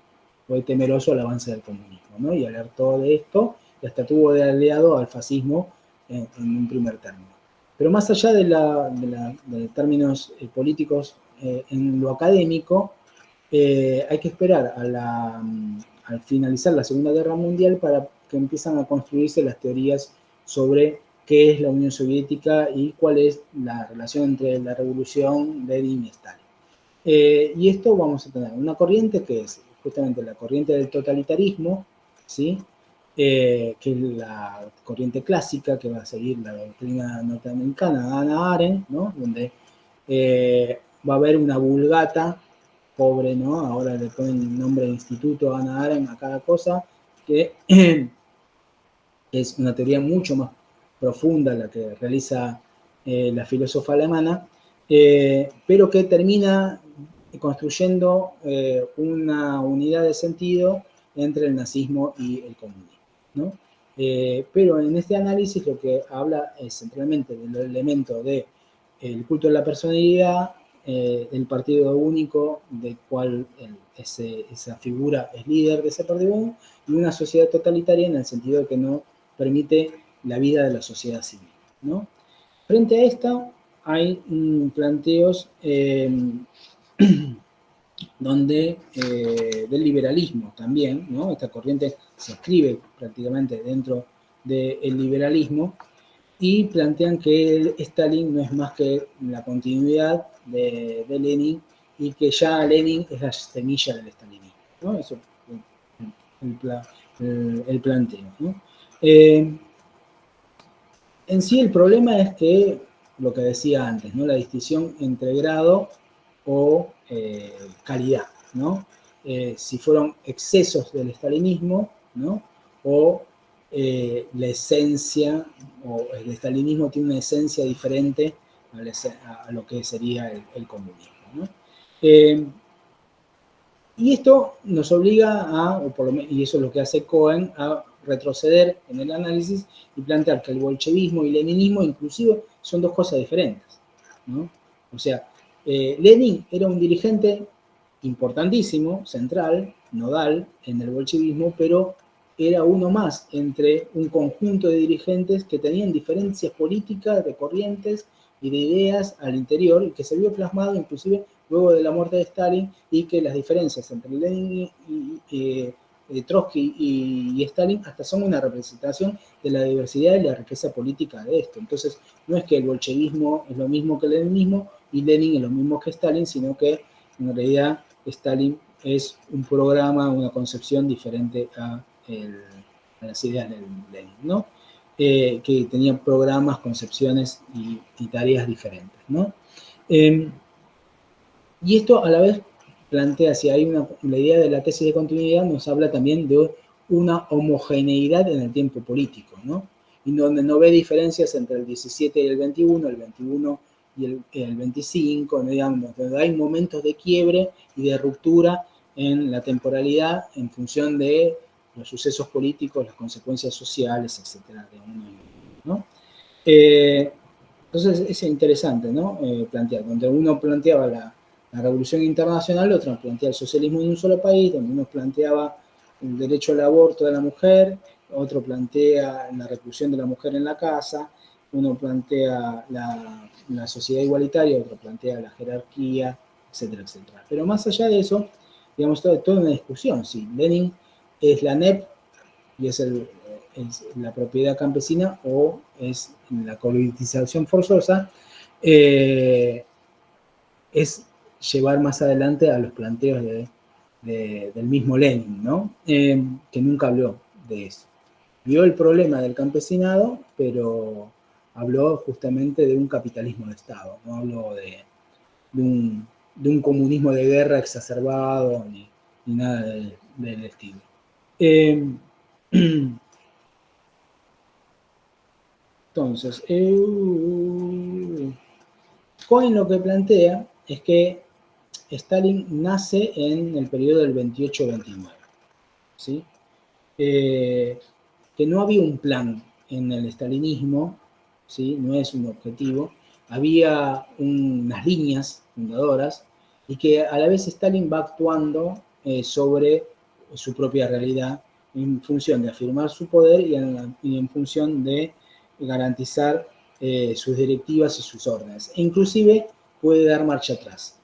fue temeroso al avance del comunismo, ¿no? Y alertó de esto, y hasta tuvo de aliado al fascismo en un primer término. Pero más allá de términos políticos, en lo académico, hay que esperar al finalizar la Segunda Guerra Mundial para que empiezan a construirse las teorías sobre qué es la Unión Soviética y cuál es la relación entre la revolución, Lenin y Stalin. Y esto vamos a tener una corriente que es justamente la corriente del totalitarismo, ¿sí? Que es la corriente clásica que va a seguir la doctrina norteamericana, Hannah Arendt, ¿no? Donde va a haber una vulgata pobre, ¿no? Ahora le ponen el nombre de instituto Hannah Arendt a cada cosa, que es una teoría mucho más profunda la que realiza la filósofa alemana, pero que termina construyendo una unidad de sentido entre el nazismo y el comunismo, ¿no? Pero en este análisis lo que habla es centralmente del elemento del culto de la personalidad, el partido único, del cual esa figura es líder de ese partido único, y una sociedad totalitaria en el sentido de que no permite la vida de la sociedad civil, ¿no? Frente a esta hay planteos donde del liberalismo también, ¿no? Esta corriente se escribe prácticamente dentro del liberalismo y plantean que Stalin no es más que la continuidad de Lenin y que ya Lenin es la semilla del stalinismo, ¿no? Eso es el planteo, ¿no? En sí el problema es que, lo que decía antes, ¿no? La distinción entre grado o calidad, ¿no? Si fueron excesos del estalinismo, ¿no? O la esencia, o el estalinismo tiene una esencia diferente a lo que sería el comunismo, ¿no? Y esto nos obliga a, y eso es lo que hace Cohen, a retroceder en el análisis y plantear que el bolchevismo y el leninismo inclusive son dos cosas diferentes, ¿no? O sea, Lenin era un dirigente importantísimo, central, nodal en el bolchevismo, pero era uno más entre un conjunto de dirigentes que tenían diferencias políticas, de corrientes y de ideas al interior, y que se vio plasmado inclusive luego de la muerte de Stalin, y que las diferencias entre Lenin y Trotsky y Stalin hasta son una representación de la diversidad y la riqueza política de esto. Entonces, no es que el bolchevismo es lo mismo que el leninismo y Lenin es lo mismo que Stalin, sino que en realidad Stalin es un programa, una concepción diferente a las ideas de Lenin, ¿no? Que tenían programas, concepciones y tareas diferentes, ¿no? Y esto a la vez plantea, si hay la idea de la tesis de continuidad, nos habla también de una homogeneidad en el tiempo político, ¿no? Y donde no ve diferencias entre el 17 y el 21 y el 25, ¿no? Digamos, donde hay momentos de quiebre y de ruptura en la temporalidad en función de los sucesos políticos, las consecuencias sociales, etcétera, de uno y otro, ¿no? Entonces es interesante, ¿no? Plantear, donde uno planteaba la revolución internacional, otro plantea el socialismo en un solo país, donde uno planteaba el derecho al aborto de la mujer, otro plantea la reclusión de la mujer en la casa, uno plantea la sociedad igualitaria, otro plantea la jerarquía, etcétera, etcétera. Pero más allá de eso, digamos, toda una discusión, si Lenin es la NEP y es la propiedad campesina o es la colectivización forzosa, es llevar más adelante a los planteos del mismo Lenin, ¿no? Que nunca habló de eso. Vio el problema del campesinado, pero habló justamente de un capitalismo de Estado, no habló de un comunismo de guerra exacerbado ni nada del estilo. Entonces, Cohen lo que plantea es que Stalin nace en el periodo del 28-29, ¿sí? Que no había un plan en el stalinismo, ¿sí? No es un objetivo, había unas líneas fundadoras y que a la vez Stalin va actuando sobre su propia realidad en función de afirmar su poder y en función de garantizar sus directivas y sus órdenes. E inclusive puede dar marcha atrás,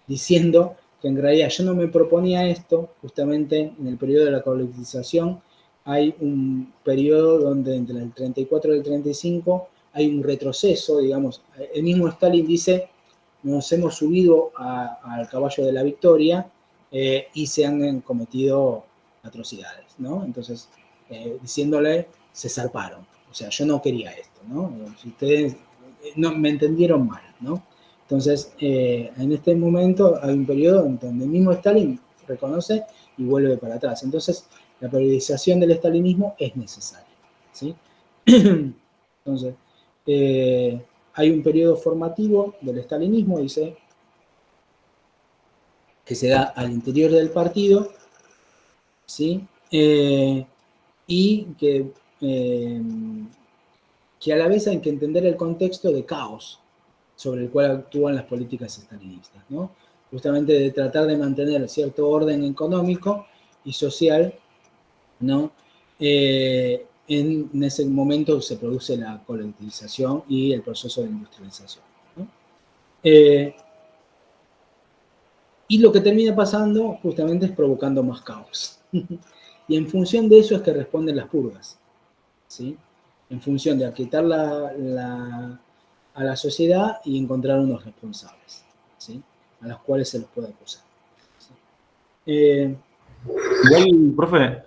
diciendo que en realidad yo no me proponía esto. Justamente en el periodo de la colectivización hay un periodo donde entre el 34 y el 35 hay un retroceso, digamos. El mismo Stalin dice, nos hemos subido al caballo de la victoria y se han cometido atrocidades, ¿no? Entonces, diciéndole, se zarparon. O sea, yo no quería esto, ¿no? Si ustedes no, me entendieron mal, ¿no? Entonces, en este momento hay un periodo en donde el mismo Stalin reconoce y vuelve para atrás. Entonces, la periodización del stalinismo es necesaria, ¿sí? Entonces, hay un periodo formativo del stalinismo, dice, que se da al interior del partido, ¿sí? Y que a la vez hay que entender el contexto de caos sobre el cual actúan las políticas estalinistas, ¿no? Justamente de tratar de mantener cierto orden económico y social, ¿no? En ese momento se produce la colectivización y el proceso de industrialización, ¿no? Y lo que termina pasando justamente es provocando más caos. Y en función de eso es que responden las purgas, ¿sí? En función de aquietar a la sociedad y encontrar unos responsables, ¿sí? A los cuales se los puede acusar, ¿sí? Igual, profe,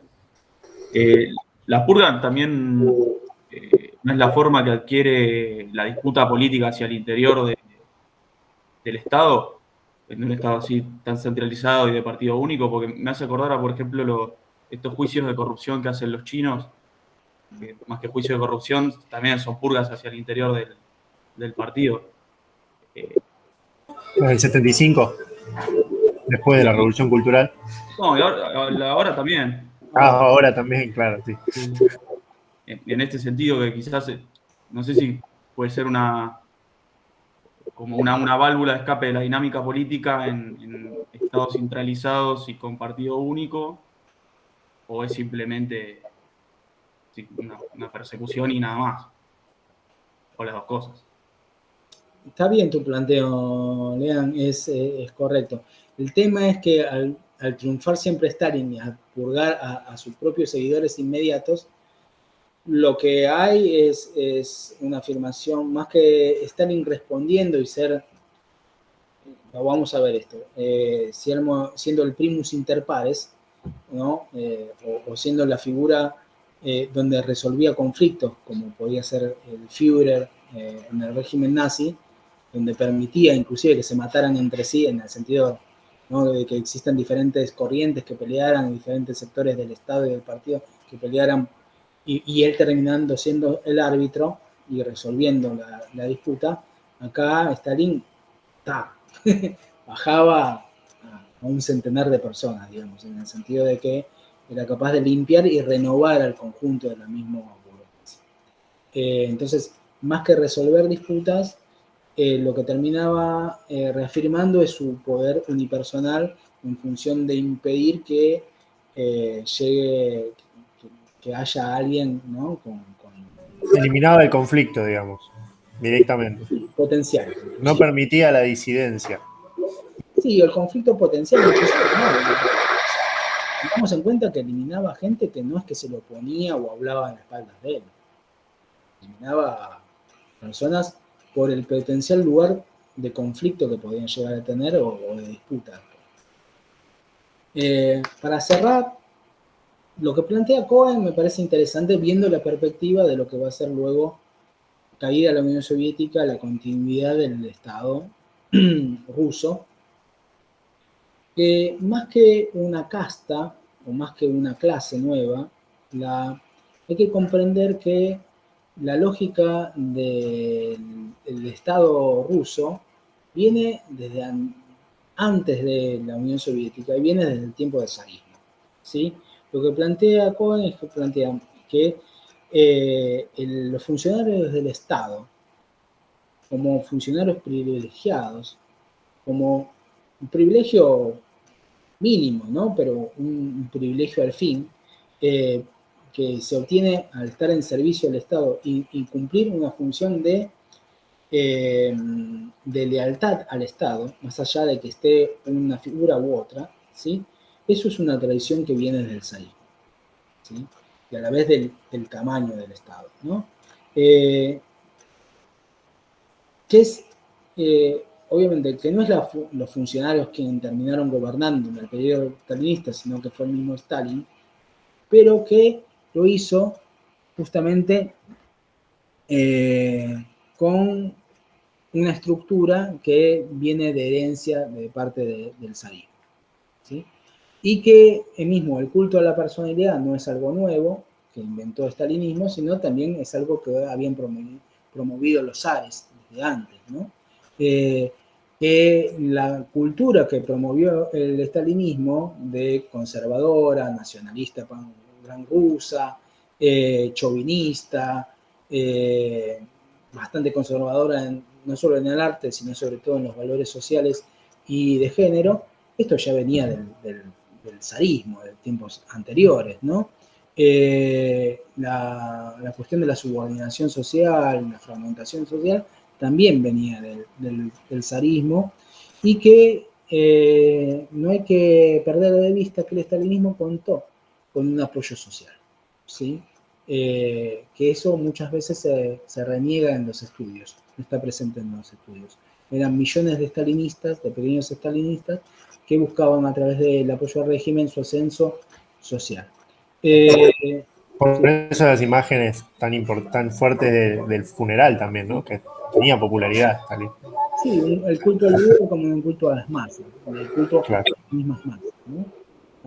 la purga también no es la forma que adquiere la disputa política hacia el interior del Estado, en un Estado así tan centralizado y de partido único, porque me hace acordar a, por ejemplo, estos juicios de corrupción que hacen los chinos, que más que juicios de corrupción, también son purgas hacia el interior del partido. El 75, después de la Revolución Cultural. No, y ahora también. Ahora también, claro, sí. En este sentido, que quizás, no sé si puede ser como una válvula de escape de la dinámica política en estados centralizados y con partido único, o es simplemente sí, una persecución y nada más, o las dos cosas. Está bien tu planteo, Lean, es correcto. El tema es que al triunfar siempre Stalin y a purgar a sus propios seguidores inmediatos, lo que hay es una afirmación, más que Stalin respondiendo y ser, vamos a ver esto, siendo el primus inter pares, ¿no? O siendo la figura donde resolvía conflictos, como podía ser el Führer en el régimen nazi, donde permitía inclusive que se mataran entre sí, en el sentido, ¿no?, de que existan diferentes corrientes que pelearan, diferentes sectores del Estado y del partido que pelearan, y él terminando siendo el árbitro y resolviendo la disputa. Acá Stalin bajaba a un centenar de personas, digamos, en el sentido de que era capaz de limpiar y renovar al conjunto de la misma burocracia. Entonces, más que resolver disputas, lo que terminaba reafirmando es su poder unipersonal en función de impedir que llegue, que haya alguien, ¿no?, Eliminaba el conflicto, digamos, directamente. potencial. No permitía la disidencia. Sí, el conflicto potencial, inclusive, no. Tengamos en cuenta que eliminaba gente que no es que se lo oponía o hablaba en las espaldas de él. Eliminaba personas por el potencial lugar de conflicto que podían llegar a tener o de disputa. Para cerrar, lo que plantea Cohen me parece interesante viendo la perspectiva de lo que va a ser luego caída de la Unión Soviética, la continuidad del Estado ruso, que más que una casta o más que una clase nueva, hay que comprender que la lógica del Estado ruso viene desde antes de la Unión Soviética y viene desde el tiempo del zarismo, ¿sí? Lo que plantea Cohen es que plantea que los funcionarios del Estado, como funcionarios privilegiados, como un privilegio mínimo, ¿no?, pero un privilegio al fin, que se obtiene al estar en servicio del Estado y cumplir una función de lealtad al Estado, más allá de que esté una figura u otra, ¿sí? Eso es una tradición que viene del zarismo, ¿sí?, y a la vez del tamaño del Estado, ¿no? Que es, obviamente, que no es los funcionarios quienes terminaron gobernando en el periodo stalinista, sino que fue el mismo Stalin, pero que lo hizo justamente con una estructura que viene de herencia de parte del zarismo, ¿sí? Y que mismo el culto a la personalidad no es algo nuevo que inventó el stalinismo, sino también es algo que habían promovido los zares desde antes, ¿no? Que la cultura que promovió el estalinismo de conservadora, nacionalista, gran rusa, chauvinista, bastante conservadora no solo en el arte, sino sobre todo en los valores sociales y de género, esto ya venía del zarismo, de tiempos anteriores, ¿no? La cuestión de la subordinación social, la fragmentación social, también venía del zarismo, y que no hay que perder de vista que el estalinismo contó con un apoyo social, ¿sí? Que eso muchas veces se reniega en los estudios, no está presente en los estudios. Eran millones de estalinistas, de pequeños estalinistas, que buscaban a través del apoyo al régimen su ascenso social. Por eso las imágenes tan fuertes del funeral también, ¿no? Que tenía popularidad, Stalin. Sí, el culto al líder como un culto a las masas, el culto Claro. a las mismas masas, ¿no?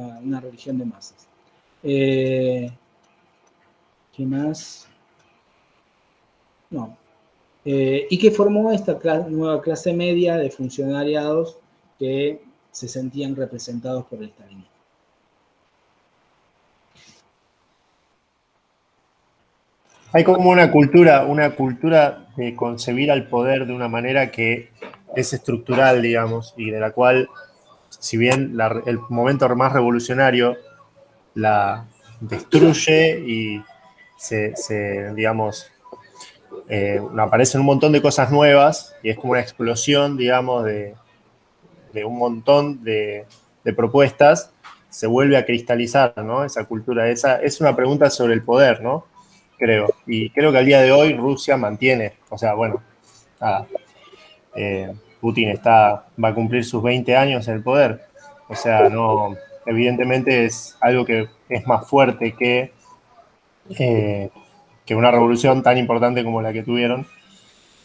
A una religión de masas. ¿Qué más? No. Y que formó esta nueva clase media de funcionariados que se sentían representados por el estalinismo. Hay como una cultura de concebir al poder de una manera que es estructural, digamos, y de la cual, si bien el momento más revolucionario la destruye y digamos, aparecen un montón de cosas nuevas y es como una explosión, digamos, de un montón de propuestas, se vuelve a cristalizar, ¿no? Esa cultura. Es una pregunta sobre el poder, ¿no? Creo. Y creo que al día de hoy Rusia mantiene, o sea, bueno, Putin va a cumplir sus 20 años en el poder. O sea, no, evidentemente es algo que es más fuerte que una revolución tan importante como la que tuvieron.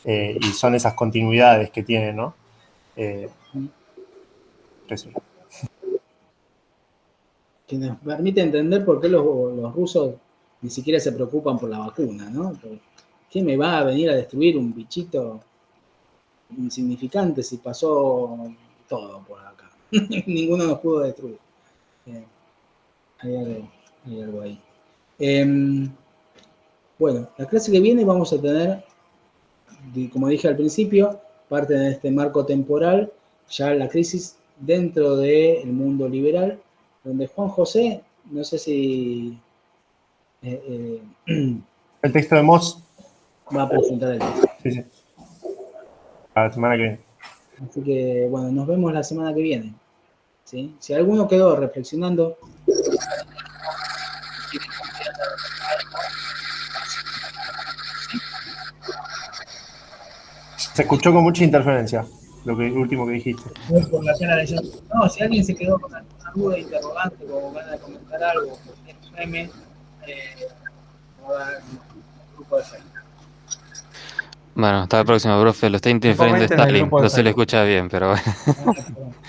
Y son esas continuidades que tienen, ¿no? Eso. Que nos permite entender por qué los rusos ni siquiera se preocupan por la vacuna, ¿no? ¿Qué me va a venir a destruir un bichito insignificante si pasó todo por acá? Ninguno nos pudo destruir. Hay algo ahí. Bueno, la clase que viene vamos a tener, como dije al principio, parte de este marco temporal, ya la crisis dentro del mundo liberal, donde Juan José, no sé si... el texto de Moss va a presentar el texto. Sí, sí. A la semana que viene. Así que, bueno, nos vemos la semana que viene. ¿Sí? Si alguno quedó reflexionando... Se escuchó con mucha interferencia, lo último que dijiste. No, si alguien se quedó con alguna duda, interrogante, o ganas de comentar algo, porque es un meme, va a dar un grupo de Facebook. Bueno, hasta la próxima, profe. Lo está interfiriendo Comenten en el Stalin. grupo de No se le Facebook. escucha bien, pero bueno.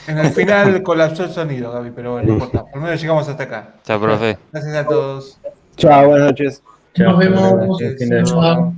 En el final colapsó el sonido, Gaby, pero bueno, no importa. Por lo menos llegamos hasta acá. Chao, profe. Gracias a todos. Chao, buenas noches. Nos vemos. Buenas noches. Chao.